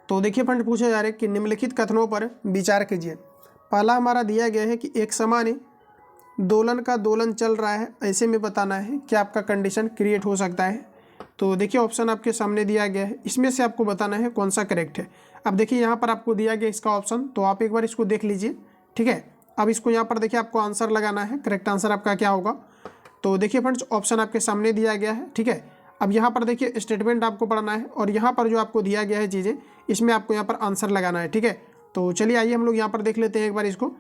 तो देखिए फ्रेंड पूछा जा रहा है कि निम्नलिखित कथनों पर विचार कीजिए। पहला हमारा दिया गया है कि एक समान दोलन का दोलन चल रहा है, ऐसे में बताना है क्या आपका कंडीशन क्रिएट हो सकता है। तो देखिए ऑप्शन आपके सामने दिया गया है, इसमें से आपको बताना है कौन सा करेक्ट है। अब देखिए यहाँ पर आपको दिया गया इसका ऑप्शन, तो आप एक बार इसको देख लीजिए, ठीक है। अब इसको यहाँ पर देखिए आपको आंसर लगाना है, करेक्ट आंसर आपका क्या होगा। तो देखिए फ्रेंड्स ऑप्शन आपके सामने दिया गया है, ठीक है। अब यहाँ पर देखिए स्टेटमेंट आपको पढ़ना है और यहाँ पर जो आपको दिया गया है चीज़ें, इसमें आपको यहाँ पर आंसर लगाना है, ठीक है। तो चलिए आइए हम लोग यहाँ पर देख लेते हैं एक बार इसको।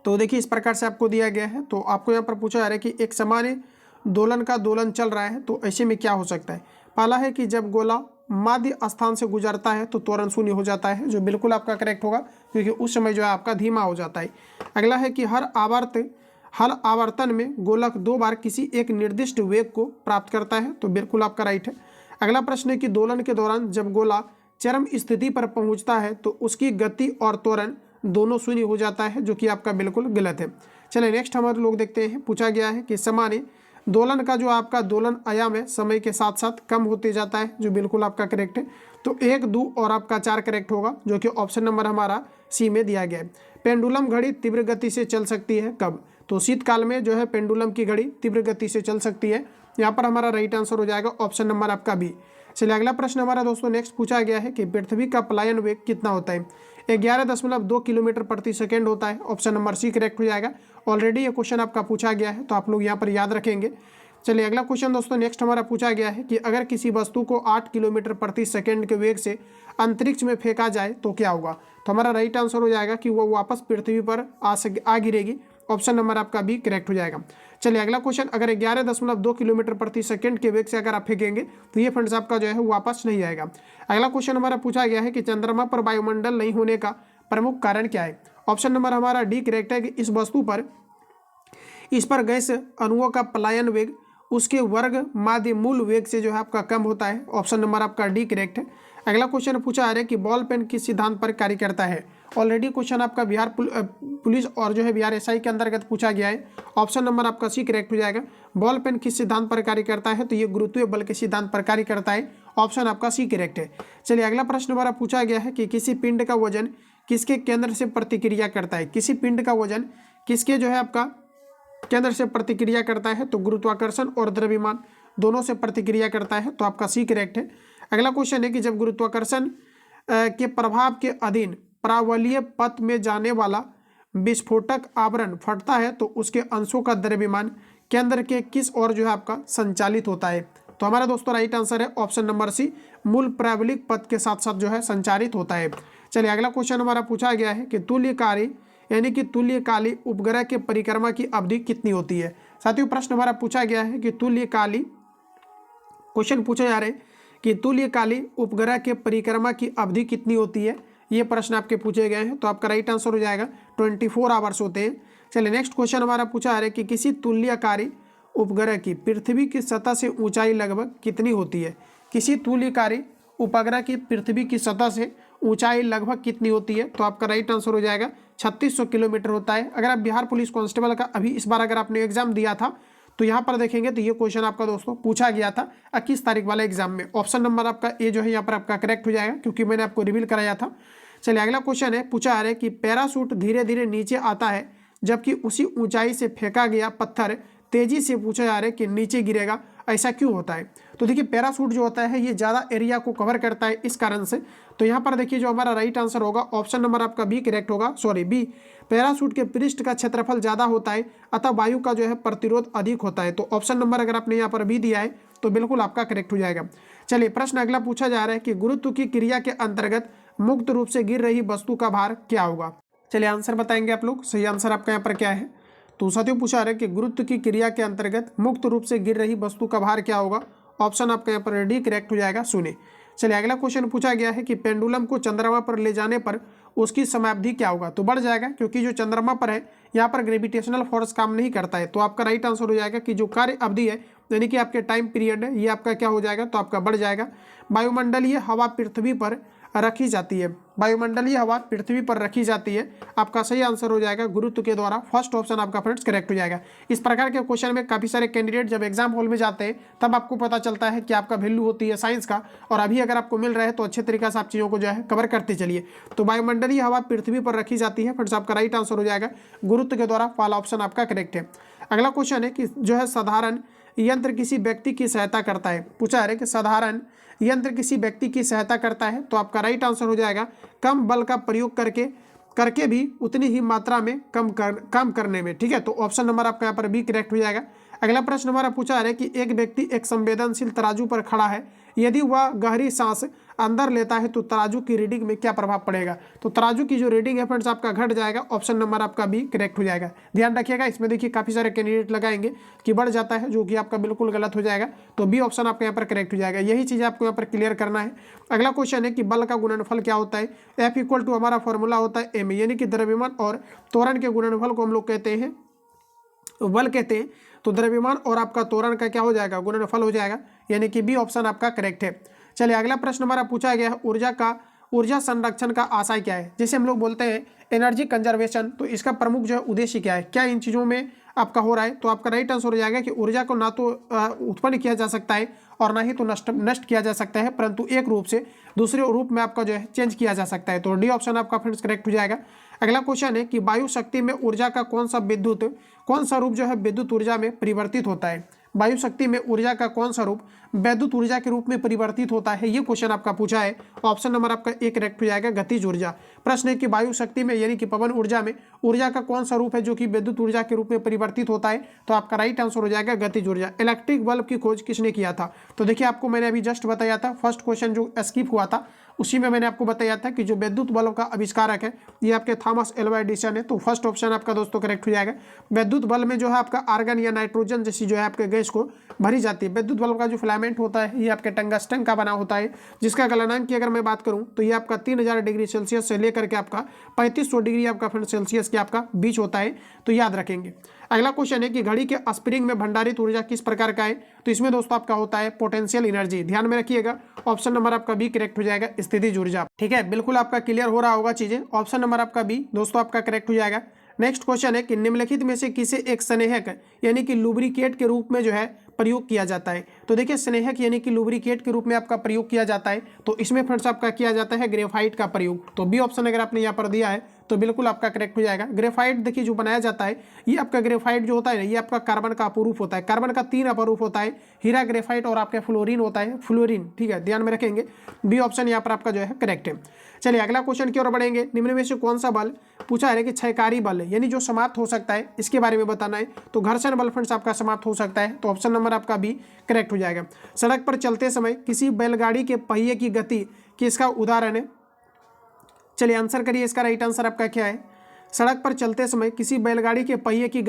तो देखिए इस प्रकार से आपको दिया गया है। तो आपको यहाँ पर पूछा जा रहा है कि एक समान दोलन का दोलन चल रहा है, तो ऐसे में क्या हो सकता है। पहला है कि जब गोला माध्य स्थान से गुजरता है तो त्वरण शून्य हो जाता है, जो बिल्कुल आपका करेक्ट होगा क्योंकि उस समय जो है आपका धीमा हो जाता है। अगला है कि हर आवर्तन में गोलक 2 बार किसी एक निर्दिष्ट वेग को प्राप्त करता है, तो बिल्कुल आपका राइट है। अगला प्रश्न है कि दोलन के दौरान जब गोला चरम स्थिति पर पहुंचता है तो उसकी गति और त्वरण दोनों शून्य हो जाता है, जो कि आपका बिल्कुल गलत है। चलिए नेक्स्ट हमारे लोग देखते हैं। पूछा गया है कि समान दोलन का जो आपका दोलन आयाम है समय के साथ साथ कम होते जाता है, जो बिल्कुल आपका करेक्ट है। तो 1, 2 और आपका 4 करेक्ट होगा, जो कि ऑप्शन नंबर हमारा सी में दिया गया है। पेंडुलम घड़ी तीव्र गति से चल सकती है कब। तो शीतकाल में जो है पेंडुलम की घड़ी तीव्र गति से चल सकती है, यहाँ पर हमारा राइट आंसर हो जाएगा ऑप्शन नंबर आपका बी। चलिए अगला प्रश्न हमारा दोस्तों नेक्स्ट पूछा गया है कि पृथ्वी का पलायन वेग कितना होता है। 11.2 किलोमीटर प्रति सेकेंड होता है। ऑप्शन नंबर सी करेक्ट हो जाएगा। ऑलरेडी ये क्वेश्चन आपका पूछा गया है तो आप लोग यहाँ पर याद रखेंगे। चलिए अगला क्वेश्चन दोस्तों नेक्स्ट हमारा पूछा गया है कि अगर किसी वस्तु को 8 किलोमीटर प्रति सेकेंड के वेग से अंतरिक्ष में फेंका जाए तो क्या होगा। तो हमारा राइट आंसर हो जाएगा कि वो वापस पृथ्वी पर आ गिरेगी। ऑप्शन नंबर आपका बी करेक्ट हो जाएगा। चलिए अगला क्वेश्चन, अगर 11.2 किलोमीटर प्रति सेकंड के वेग से अगर आप फेंकेंगे तो ये फ्रेंड्स आपका जो है वापस नहीं आएगा। अगला क्वेश्चन हमारा पूछा गया है कि चंद्रमा पर वायुमंडल नहीं होने का प्रमुख कारण क्या है। ऑप्शन नंबर हमारा डी करेक्ट है कि इस पर गैस अणुओं का पलायन वेग उसके वर्ग माध्य मूल वेग से जो है आपका कम होता है। ऑप्शन नंबर आपका डी करेक्ट है। अगला क्वेश्चन पूछा आ रहा है कि बॉल पेन किस सिद्धांत पर कार्य करता है। ऑलरेडी क्वेश्चन आपका बिहार पुलिस और जो है बिहार एसआई के अंतर्गत पूछा गया है। ऑप्शन नंबर आपका सी करेक्ट हो जाएगा। बॉल पेन किस सिद्धांत पर कार्य करता है तो ये गुरुत्वीय बल के सिद्धांत पर कार्य करता है। ऑप्शन आपका सी करेक्ट है। चलिए अगला प्रश्न हमारा पूछा गया है कि किसी पिंड का वजन किसके केंद्र से प्रतिक्रिया करता है। किसी पिंड का वजन किसके जो है आपका केंद्र से प्रतिक्रिया करता है तो गुरुत्वाकर्षण और द्रव्यमान दोनों से प्रतिक्रिया करता है। तो आपका सी करेक्ट है। अगला क्वेश्चन है कि जब गुरुत्वाकर्षण के प्रभाव के अधीन प्रावलीय पथ में जाने वाला विस्फोटक आवरण फटता है तो उसके अंशों का द्रव्यमान केंद्र के किस ओर जो है आपका संचालित होता है। तो हमारा दोस्तों राइट आंसर है ऑप्शन नंबर सी, मूल प्रावलिक पथ के साथ साथ जो है संचारित होता है। चलिए अगला क्वेश्चन हमारा पूछा गया है कि तुल्यकारी यानी कि तुल्यकाली उपग्रह के परिक्रमा की अवधि कितनी होती है। साथियों प्रश्न हमारा पूछा गया है कि तुल्यकाली क्वेश्चन पूछे जा रहे हैं कि तुल्यकाली उपग्रह के परिक्रमा की अवधि कितनी होती है। ये प्रश्न आपके पूछे गए हैं तो आपका राइट आंसर हो जाएगा 24 आवर्स होते हैं। चलिए नेक्स्ट क्वेश्चन हमारा पूछा जा रहा है कि किसी तुल्यकारी उपग्रह की पृथ्वी की सतह से ऊंचाई लगभग कितनी होती है। किसी तुल्यकारी उपग्रह की पृथ्वी की सतह से ऊंचाई लगभग कितनी होती है। तो आपका राइट आंसर हो जाएगा 3600 किलोमीटर होता है। अगर आप बिहार पुलिस कांस्टेबल का अभी इस बार अगर आपने एग्जाम दिया था तो यहाँ पर देखेंगे तो ये क्वेश्चन आपका दोस्तों पूछा गया था 21 तारीख वाले एग्जाम में। ऑप्शन नंबर आपका ए जो है यहाँ पर आपका करेक्ट हो जाएगा क्योंकि मैंने आपको रिवील कराया था। चलिए अगला क्वेश्चन है पूछा आ रहा है कि पैराशूट धीरे धीरे नीचे आता है जबकि उसी ऊंचाई से फेंका गया पत्थर तेजी से पूछा जा रहा है कि नीचे गिरेगा, ऐसा क्यों होता है। तो देखिए पैराशूट जो होता है ये ज़्यादा एरिया को कवर करता है इस कारण से। तो यहाँ पर देखिए जो हमारा राइट आंसर होगा ऑप्शन नंबर आपका बी करेक्ट होगा, सॉरी बी। पैराशूट के पृष्ठ का क्षेत्रफल ज़्यादा होता है अतः वायु का जो है प्रतिरोध अधिक होता है। तो ऑप्शन नंबर अगर आपने यहाँ पर बी दिया है तो बिल्कुल आपका करेक्ट हो जाएगा। चलिए प्रश्न अगला पूछा जा रहा है कि गुरुत्व की क्रिया के अंतर्गत मुक्त रूप से गिर रही वस्तु का भार क्या होगा। चलिए आंसर बताएंगे आप लोग। सही आंसर आपका यहाँ पर क्या है। तो साथियों पूछा रहा है कि गुरुत्व की क्रिया के अंतर्गत मुक्त रूप से गिर रही वस्तु का भार क्या होगा। ऑप्शन आपका यहाँ पर डी करेक्ट हो जाएगा, सुने। चलिए अगला क्वेश्चन पूछा गया है कि पेंडुलम को चंद्रमा पर ले जाने पर उसकी समयावधि क्या होगा। तो बढ़ जाएगा क्योंकि जो चंद्रमा पर है यहाँ पर ग्रेविटेशनल फोर्स काम नहीं करता है। तो आपका राइट आंसर हो जाएगा कि जो कार्य अवधि है यानी कि आपके टाइम पीरियड है ये आपका क्या हो जाएगा तो आपका बढ़ जाएगा। वायुमंडलीय हवा पृथ्वी पर रखी जाती है, वायुमंडलीय हवा पृथ्वी पर रखी जाती है। आपका सही आंसर हो जाएगा गुरुत्व के द्वारा। फर्स्ट ऑप्शन आपका फ्रेंड्स करेक्ट हो जाएगा। इस प्रकार के क्वेश्चन में काफ़ी सारे कैंडिडेट जब एग्जाम हॉल में जाते हैं तब आपको पता चलता है कि आपका वैल्यू होती है साइंस का, और अभी अगर आपको मिल रहा है तो अच्छे तरीके से आप चीज़ों को जो है कवर करते चलिए। तो वायुमंडलीय हवा पृथ्वी पर रखी जाती है फ्रेंड्स, आपका राइट आंसर हो जाएगा गुरुत्व के द्वारा। वाला ऑप्शन आपका करेक्ट है। अगला क्वेश्चन है कि जो है साधारण यंत्र किसी व्यक्ति की सहायता करता है। पूछा है कि साधारण यंत्र किसी व्यक्ति की सहायता करता है। तो आपका राइट आंसर हो जाएगा कम बल का प्रयोग करके भी उतनी ही मात्रा में काम करने में। ठीक है, तो ऑप्शन नंबर आपका यहाँ पर बी करेक्ट हो जाएगा। अगला प्रश्न हमारा पूछा है कि एक व्यक्ति एक संवेदनशील तराजू पर खड़ा है, यदि वह गहरी सांस अंदर लेता है तो तराजू की रीडिंग में क्या प्रभाव पड़ेगा। तो तराजू की जो रीडिंग है फ्रेंड्स आपका घट जाएगा। ऑप्शन नंबर आपका बी करेक्ट हो जाएगा। ध्यान रखिएगा, इसमें देखिए काफ़ी सारे कैंडिडेट लगाएंगे कि बढ़ जाता है, जो कि आपका बिल्कुल गलत हो जाएगा। तो बी ऑप्शन आपका यहाँ पर करेक्ट हो जाएगा। यही चीज़ आपको यहाँ पर क्लियर करना है। अगला क्वेश्चन है कि बल का गुणनफल क्या होता है। एफ इक्वल टू हमारा फॉर्मूला होता है एम, यानी कि द्रव्यमान और त्वरण के गुणनफल को हम लोग कहते हैं बल कहते हैं। तो द्रव्यमान और आपका त्वरण का क्या हो जाएगा गुणनफल हो जाएगा, यानी कि बी ऑप्शन आपका करेक्ट है। चलिए अगला प्रश्न हमारा पूछा गया है ऊर्जा संरक्षण का आशय क्या है। जैसे हम लोग बोलते हैं एनर्जी कंजर्वेशन, तो इसका प्रमुख जो है उद्देश्य क्या है, क्या इन चीज़ों में आपका हो रहा है। तो आपका राइट आंसर हो जाएगा कि ऊर्जा को ना तो उत्पन्न किया जा सकता है और ना ही तो नष्ट किया जा सकता है, परंतु एक रूप से दूसरे रूप में आपका जो है चेंज किया जा सकता है। तो डी ऑप्शन आपका फ्रेंड्स करेक्ट हो जाएगा। अगला क्वेश्चन है कि वायु शक्ति में ऊर्जा का कौन सा रूप जो है विद्युत ऊर्जा में परिवर्तित होता है। वायु शक्ति में ऊर्जा का कौन सा रूप वैद्युत ऊर्जा के रूप में परिवर्तित होता है? ये क्वेश्चन आपका पूछा है। ऑप्शन नंबर आपका ए करेक्ट हो जाएगा, गतिज ऊर्जा। प्रश्न है कि वायु शक्ति में यानी कि पवन ऊर्जा में ऊर्जा का कौन सा रूप है जो कि विद्युत ऊर्जा के रूप में परिवर्तित होता है? तो आपका राइट आंसर हो जाएगा गतिज ऊर्जा। इलेक्ट्रिक बल्ब की खोज किसने किया था? तो देखिए आपको मैंने अभी जस्ट बताया था, फर्स्ट क्वेश्चन जो स्किप हुआ था उसी में मैंने आपको बताया था कि जो विद्युत बल्ब का आविष्कारक है ये आपके थॉमस एल्वा एडिसन है। तो फर्स्ट ऑप्शन आपका दोस्तों करेक्ट हो जाएगा। विद्युत बल्ब में जो है आपका आर्गन या नाइट्रोजन जैसी जो है आपके गैस को भरी जाती है। विद्युत बल्ब का जो फिलामेंट होता है ये आपके टंगस्टन का बना होता है, जिसका गलनांक की अगर मैं बात करूं तो ये आपका 3000 डिग्री सेल्सियस से लेकर के आपका 3500 डिग्री आपका सेल्सियस के आपका बीच होता है, तो याद रखेंगे। अगला क्वेश्चन है कि घड़ी के स्प्रिंग में भंडारित ऊर्जा किस प्रकार का है? तो इसमें दोस्तों आपका होता है पोटेंशियल एनर्जी। ध्यान में रखिएगा, ऑप्शन नंबर आपका बी करेक्ट हो जाएगा, स्थितिज ऊर्जा। ठीक है, बिल्कुल आपका क्लियर हो रहा होगा चीजें। ऑप्शन नंबर आपका बी दोस्तों आपका करेक्ट हो जाएगा। नेक्स्ट क्वेश्चन है कि निम्नलिखित में से किसे एक स्नेहक यानी कि लुब्रिकेट के रूप में जो है प्रयोग किया जाता है? तो देखिए स्नेहक यानी कि लुब्रिकेट के रूप में आपका प्रयोग किया जाता है, तो इसमें फ्रेंड्स आपका किया जाता है ग्रेफाइट का प्रयोग। तो बी ऑप्शन अगर आपने यहाँ पर दिया है तो बिल्कुल आपका करेक्ट हो जाएगा। ग्रेफाइट देखिए जो बनाया जाता है ये आपका ग्रेफाइट जो होता है ना ये आपका कार्बन का अपरूप होता है। कार्बन का 3 अपरूप होता है, हीरा, ग्रेफाइट और आपका फ्लोरीन होता है, फ्लोरीन। ठीक है, ध्यान में रखेंगे, बी ऑप्शन यहाँ पर आपका जो है करेक्ट है। चलिए अगला क्वेश्चन की ओर बढ़ेंगे। निम्न में से कौन सा बल पूछा है कि क्षयकारी बल है यानी जो समाप्त हो सकता है, इसके बारे में बताना है। तो घर्षण बल फ्रेंड्स आपका समाप्त हो सकता है, तो ऑप्शन नंबर आपका बी करेक्ट हो जाएगा। सड़क पर चलते समय किसी बैलगाड़ी के पहिए की गति किसका उदाहरण है? चलिए आंसर करिए, इसका राइट आंसर आपका क्या है? सड़क पर चलते समय किसी बैलगाड़ी के पहिए की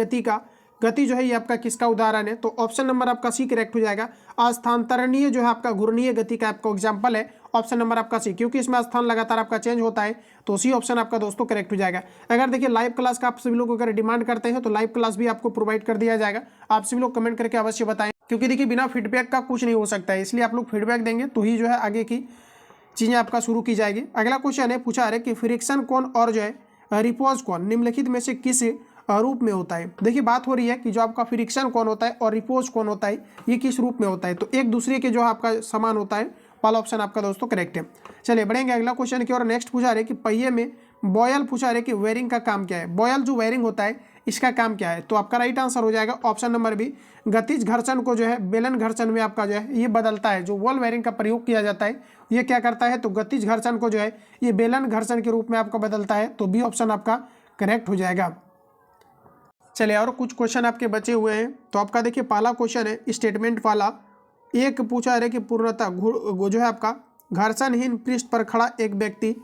गति जो है ये आपका किसका उदाहरण है? तो ऑप्शन नंबर आपका सी करेक्ट हो जाएगा। अस्थानांतरणीय जो है आपका घूर्णीय गति का आपका एग्जाम्पल है ऑप्शन नंबर आपका सी, क्योंकि इसमें स्थान लगातार आपका चेंज होता है, तो सी ऑप्शन आपका दोस्तों करेक्ट हो जाएगा। अगर देखिए लाइव क्लास का आप सभी लोग अगर डिमांड करते हैं तो लाइव क्लास भी आपको प्रोवाइड कर दिया जाएगा। आप सभी लोग कमेंट करके अवश्य बताएं, क्योंकि देखिए बिना फीडबैक का कुछ नहीं हो सकता है, इसलिए आप लोग फीडबैक देंगे तो ही जो है आगे की चीजें आपका शुरू की जाएगी। अगला क्वेश्चन है पूछा है कि फ्रिक्शन कोण और जो है रिपोज कोण निम्नलिखित में से किस रूप में होता है? देखिए बात हो रही है कि जो आपका फ्रिक्शन कोण होता है और रिपोज कोण होता है ये किस रूप में होता है? तो एक दूसरे के जो आपका समान होता है, वाला ऑप्शन आपका दोस्तों करेक्ट है। चलिए बढ़ेंगे अगला क्वेश्चन की ओर। नेक्स्ट पूछा रहे कि पहिए में बॉयल पूछा रहे कि वेयरिंग का काम क्या है? बॉयल जो वेयरिंग होता है इसका काम क्या है? तो आपका राइट आंसर हो जाएगा ऑप्शन नंबर बी, गतिज घर्षण को जो है बेलन घर्षण में आपका जो है ये बदलता है। जो बॉल वेयरिंग का प्रयोग किया जाता है ये क्या करता है? तो गतिज घर्षण को जो है ये बेलन घर्षण के रूप में आपको बदलता है, तो बी ऑप्शन आपका करेक्ट हो जाएगा। चलिए और कुछ क्वेश्चन आपके बचे हुए हैं, तो आपका देखिए पहला क्वेश्चन है स्टेटमेंट वाला। एक पूछा है कि पूर्णतः जो है आपका घर्षणहीन पृष्ठ पर खड़ा एक व्यक्ति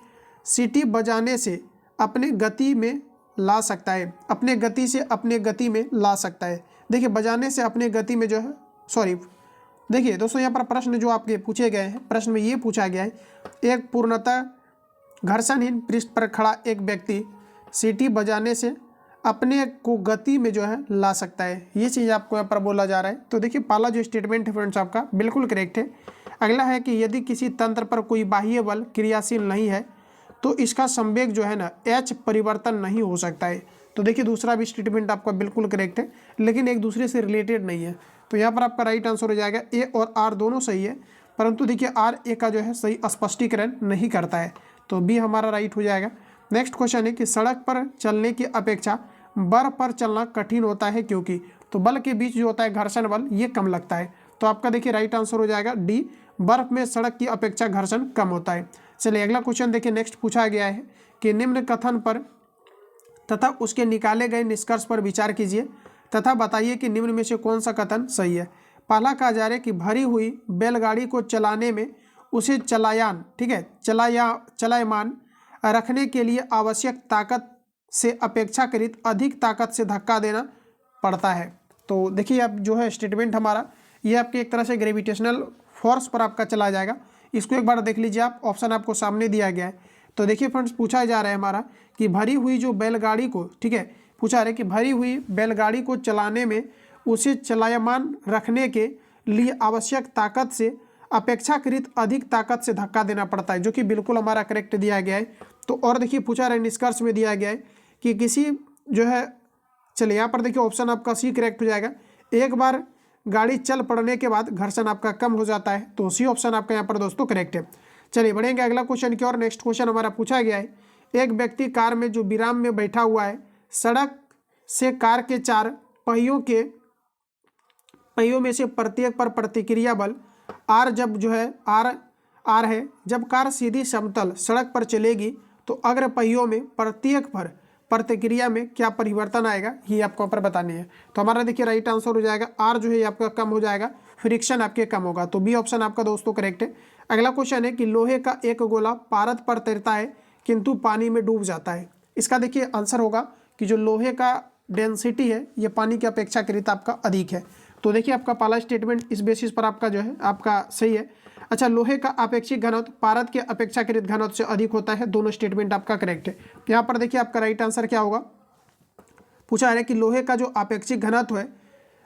सीटी बजाने से अपने गति में ला सकता है, अपने गति से अपने गति में ला सकता है। देखिए बजाने से अपने गति में जो है, सॉरी देखिए दोस्तों यहाँ पर प्रश्न जो आपके पूछे गए हैं, प्रश्न में ये पूछा गया है एक पूर्णतः घर्षणहीन पृष्ठ पर खड़ा एक व्यक्ति सीटी बजाने से अपने को गति में जो है ला सकता है, ये चीज़ आपको यहाँ पर बोला जा रहा है। तो देखिए पहला जो स्टेटमेंट है फ्रेंड्स आपका बिल्कुल करेक्ट है। अगला है कि यदि किसी तंत्र पर कोई बाह्य बल क्रियाशील नहीं है तो इसका संवेग जो है ना एच परिवर्तन नहीं हो सकता है। तो देखिए दूसरा भी स्टेटमेंट आपका बिल्कुल करेक्ट है, लेकिन एक दूसरे से रिलेटेड नहीं है, तो यहाँ पर आपका राइट आंसर हो जाएगा ए और आर दोनों सही है, परंतु देखिए आर ए का जो है सही स्पष्टीकरण नहीं करता है, तो बी हमारा राइट हो जाएगा। नेक्स्ट क्वेश्चन है कि सड़क पर चलने की अपेक्षा बर्फ पर चलना कठिन होता है क्योंकि? तो बल के बीच जो होता है घर्षण बल ये कम लगता है, तो आपका देखिए राइट आंसर हो जाएगा डी, बर्फ में सड़क की अपेक्षा घर्षण कम होता है। चलिए अगला क्वेश्चन देखिए नेक्स्ट पूछा गया है कि निम्न कथन पर तथा उसके निकाले गए निष्कर्ष पर विचार कीजिए तथा बताइए कि निम्न में से कौन सा कथन सही है। पहला कहा जा रहा है कि भरी हुई बैलगाड़ी को चलाने में उसे चलायान, ठीक है, चलायमान रखने के लिए आवश्यक ताकत से अपेक्षाकृत अधिक ताकत से धक्का देना पड़ता है। तो देखिए अब जो है स्टेटमेंट हमारा ये आपके एक तरह से ग्रेविटेशनल फोर्स पर आपका चला जाएगा। इसको एक बार देख लीजिए आप, ऑप्शन आपको सामने दिया गया है। तो देखिए फ्रेंड्स पूछा जा रहा है हमारा कि भरी हुई जो बैलगाड़ी को, ठीक है, पूछा रहा है कि भरी हुई बैलगाड़ी को चलाने में उसे चलायमान रखने के लिए आवश्यक ताकत से अपेक्षाकृत अधिक ताकत से धक्का देना पड़ता है, जो कि बिल्कुल हमारा करेक्ट दिया गया है। तो और देखिए पूछा रहा है निष्कर्ष में दिया गया है कि किसी जो है, चलिए यहाँ पर देखिए ऑप्शन आपका सी करेक्ट हो जाएगा, एक बार गाड़ी चल पड़ने के बाद घर्षण आपका कम हो जाता है, तो सी ऑप्शन आपका यहाँ पर दोस्तों करेक्ट है। चलिए बढ़ेंगे अगला क्वेश्चन की ओर। नेक्स्ट क्वेश्चन हमारा पूछा गया है एक व्यक्ति कार में जो विराम में बैठा हुआ है, सड़क से कार के चार पहियों के पहियों में से प्रत्येक पर प्रतिक्रिया बल आर जब जो है आर है, जब कार सीधी समतल सड़क पर चलेगी तो अग्र पहियों में प्रत्येक पर प्रतिक्रिया में क्या परिवर्तन आएगा, ये आपको ऊपर बतानी है। तो हमारा देखिए राइट आंसर हो जाएगा आर जो है आपका कम हो जाएगा, फ्रिक्शन आपके कम होगा। तो बी ऑप्शन आपका दोस्तों करेक्ट है। अगला क्वेश्चन है कि लोहे का एक गोला पारद पर तैरता है किंतु पानी में डूब जाता है। इसका देखिए आंसर होगा कि जो लोहे का डेंसिटी है ये पानी की अपेक्षाकृत आपका अधिक है। तो देखिए आपका पहला स्टेटमेंट इस बेसिस पर आपका जो है आपका सही है। अच्छा, लोहे का अपेक्षिक घनत्व पारद के अपेक्षाकृत घनत्व से अधिक होता है, दोनों स्टेटमेंट आपका करेक्ट है। यहाँ पर देखिए आपका राइट आंसर क्या होगा, पूछा है कि लोहे का जो अपेक्षिक घनत्व है,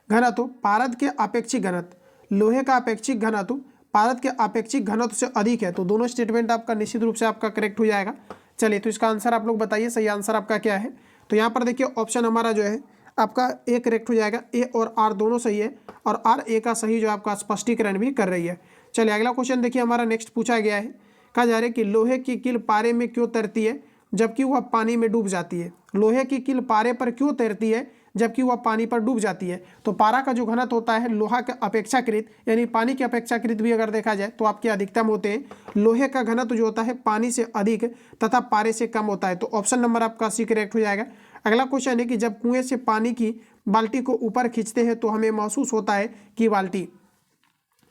घनत्व पारद के अपेक्षिक घनत्व, लोहे का अपेक्षिक घनत्व पारद के अपेक्षिक घनत्व से अधिक है। तो दोनों स्टेटमेंट आपका निश्चित रूप से आपका करेक्ट हो जाएगा। चलिए तो इसका आंसर आप लोग बताइए, सही आंसर आपका क्या है। तो यहाँ पर देखिए ऑप्शन हमारा जो है आपका ए करेक्ट हो जाएगा, ए और आर दोनों सही है और आर ए का सही जो आपका स्पष्टीकरण भी कर रही है। चलिए अगला क्वेश्चन देखिए हमारा नेक्स्ट पूछा गया है, कहा जा रहा है कि लोहे की कील पारे में क्यों तैरती है जबकि वह पानी में डूब जाती है। लोहे की कील पारे पर क्यों तैरती है जबकि वह पानी पर डूब जाती है। तो पारा का जो घनत्व होता है लोहा के अपेक्षाकृत यानी पानी के अपेक्षाकृत भी अगर देखा जाए तो आपके अधिकतम होते हैं। लोहे का घनत्व जो होता है पानी से अधिक तथा पारे से कम होता है। तो ऑप्शन नंबर आपका सी करेक्ट हो जाएगा। अगला क्वेश्चन है कि जब कुएं से पानी की बाल्टी को ऊपर खींचते हैं तो हमें महसूस होता है कि बाल्टी,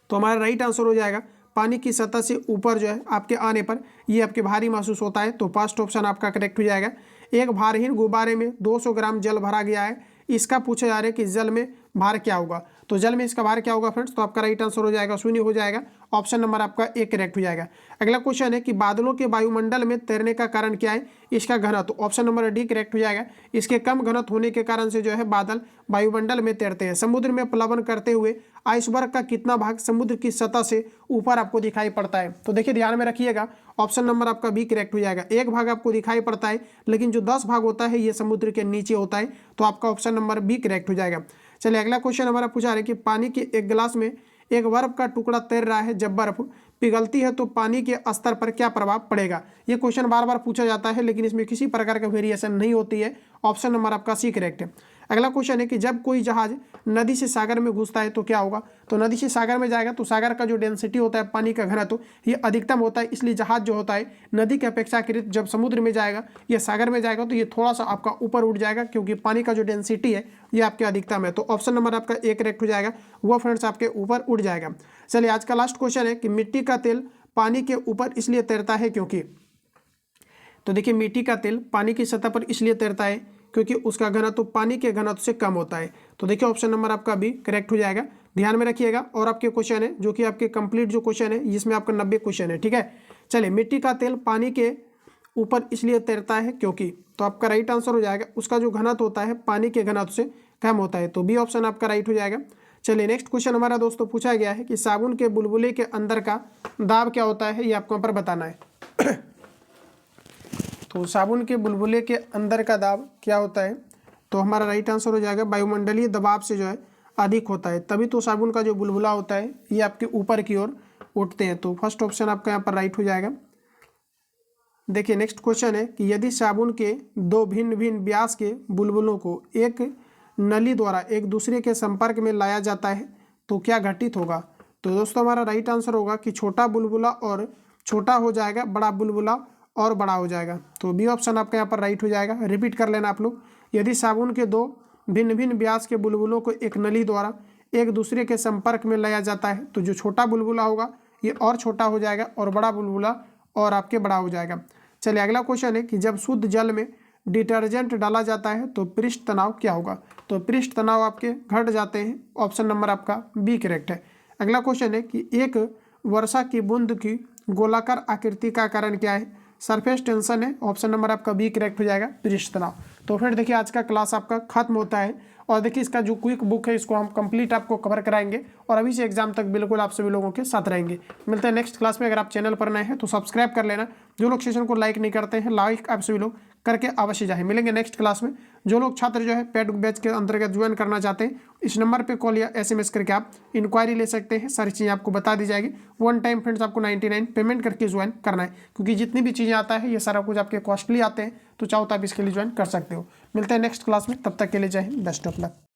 तो हमारा राइट आंसर हो जाएगा पानी की सतह से ऊपर जो है आपके आने पर ये आपके भारी महसूस होता है। तो फर्स्ट ऑप्शन आपका करेक्ट हो जाएगा। एक भारहीन गुब्बारे में 200 ग्राम जल भरा गया है, इसका पूछा जा रहा है कि जल में भार क्या होगा। तो जल में इसका भार क्या होगा फ्रेंड्स, तो आपका राइट आंसर हो जाएगा शून्य हो जाएगा। ऑप्शन नंबर आपका ए करेक्ट हो जाएगा। अगला क्वेश्चन है कि बादलों के वायुमंडल में तैरने का कारण क्या है, इसका घनत्व। तो ऑप्शन नंबर डी करेक्ट हो जाएगा। इसके कम घनत्व होने के कारण से जो है बादल वायुमंडल में तैरते हैं। समुद्र में प्लवन करते हुए आइसबर्ग का कितना भाग समुद्र की सतह से ऊपर आपको दिखाई पड़ता है। तो देखिए ध्यान में रखिएगा, ऑप्शन नंबर आपका बी करेक्ट हो जाएगा। एक भाग आपको दिखाई पड़ता है लेकिन जो 10 भाग होता है ये समुद्र के नीचे होता है। तो आपका ऑप्शन नंबर बी करेक्ट हो जाएगा। चलिए अगला क्वेश्चन हमारा पूछा है कि पानी के एक गिलास में एक बर्फ का टुकड़ा तैर रहा है, जब बर्फ पिघलती है तो पानी के स्तर पर क्या प्रभाव पड़ेगा। ये क्वेश्चन बार बार पूछा जाता है लेकिन इसमें किसी प्रकार का वेरिएशन नहीं होती है। ऑप्शन नंबर आपका सी करेक्ट है। अगला क्वेश्चन है कि जब कोई जहाज नदी से सागर में घुसता है तो क्या होगा। तो नदी से सागर में जाएगा तो सागर का जो डेंसिटी होता है पानी का घनत्व ये अधिकतम होता है, इसलिए जहाज जो होता है नदी के अपेक्षाकृत जब समुद्र में जाएगा या सागर में जाएगा तो ये थोड़ा सा आपका ऊपर उठ जाएगा क्योंकि पानी का जो डेंसिटी है ये आपके अधिकतम है। तो ऑप्शन नंबर आपका ए करेक्ट हो जाएगा, वो फ्रेंड्स आपके ऊपर उठ जाएगा। चलिए आज का लास्ट क्वेश्चन है कि मिट्टी का तेल पानी के ऊपर इसलिए तैरता है क्योंकि। तो देखिए मिट्टी का तेल पानी की सतह पर इसलिए तैरता है क्योंकि उसका घनत्व पानी के घनत्व से कम होता है। तो देखिए ऑप्शन नंबर आपका भी करेक्ट हो जाएगा, ध्यान में रखिएगा। और आपके क्वेश्चन है जो कि आपके कंप्लीट जो क्वेश्चन है जिसमें आपका 90 क्वेश्चन है, ठीक है। चलिए मिट्टी का तेल पानी के ऊपर इसलिए तैरता है क्योंकि, तो आपका राइट आंसर हो जाएगा उसका जो घनत्व होता है पानी के घनत्व से कम होता है। तो बी ऑप्शन आपका राइट हो जाएगा। चलिए नेक्स्ट क्वेश्चन हमारा दोस्तों पूछा गया है कि साबुन के बुलबुले के अंदर का दाब क्या होता है, ये आपको यहाँ पर बताना है। तो साबुन के बुलबुले के अंदर का दाब क्या होता है, तो हमारा राइट आंसर हो जाएगा वायुमंडलीय दबाव से जो है अधिक होता है, तभी तो साबुन का जो बुलबुला होता है ये आपके ऊपर की ओर उठते हैं। तो फर्स्ट ऑप्शन आपका यहाँ पर राइट हो जाएगा। देखिए नेक्स्ट क्वेश्चन है कि यदि साबुन के दो भिन्न भिन्न व्यास के बुलबुलों को एक नली द्वारा एक दूसरे के संपर्क में लाया जाता है तो क्या घटित होगा। तो दोस्तों हमारा राइट आंसर होगा कि छोटा बुलबुला और छोटा हो जाएगा, बड़ा बुलबुला और बड़ा हो जाएगा। तो बी ऑप्शन आपका यहाँ पर राइट हो जाएगा। रिपीट कर लेना आप लोग, यदि साबुन के दो भिन्न भिन्न व्यास के बुलबुलों को एक नली द्वारा एक दूसरे के संपर्क में लाया जाता है तो जो छोटा बुलबुला होगा ये और छोटा हो जाएगा और बड़ा बुलबुला और आपके बड़ा हो जाएगा। चलिए अगला क्वेश्चन है कि जब शुद्ध जल में डिटर्जेंट डाला जाता है तो पृष्ठ तनाव क्या होगा। तो पृष्ठ तनाव आपके घट जाते हैं। ऑप्शन नंबर आपका बी करेक्ट है। अगला क्वेश्चन है कि एक वर्षा की बूंद की गोलाकार आकृति का कारण क्या है। सरफेस टेंशन है। ऑप्शन नंबर आपका बी करेक्ट हो जाएगा, पृष्ठ तनाव। तो फिर देखिए आज का क्लास आपका खत्म होता है और देखिए इसका जो क्विक बुक है इसको हम कंप्लीट आपको कवर कराएंगे और अभी से एग्जाम तक बिल्कुल आप सभी लोगों के साथ रहेंगे। मिलते हैं नेक्स्ट क्लास में। अगर आप चैनल पर नए हैं तो सब्सक्राइब कर लेना। जो लोग सेशन को लाइक नहीं करते हैं लाइक आप सभी लोग करके अवश्य जाए। मिलेंगे नेक्स्ट क्लास में। जो लोग छात्र जो है पेड बैच के अंतर्गत ज्वाइन करना चाहते हैं इस नंबर पे कॉल या SMS करके आप इंक्वायरी ले सकते हैं। सारी चीज़ें आपको बता दी जाएगी। वन टाइम फ्रेंड्स आपको 99 पेमेंट करके ज्वाइन करना है क्योंकि जितनी भी चीज़ें आता है ये सारा कुछ आपके कॉस्टली आते हैं। तो चाहो तो आप इसके लिए ज्वाइन कर सकते हो। मिलते हैं नेक्स्ट क्लास में, तब तक के लिए जय हिंद, बेस्ट ऑफ लक।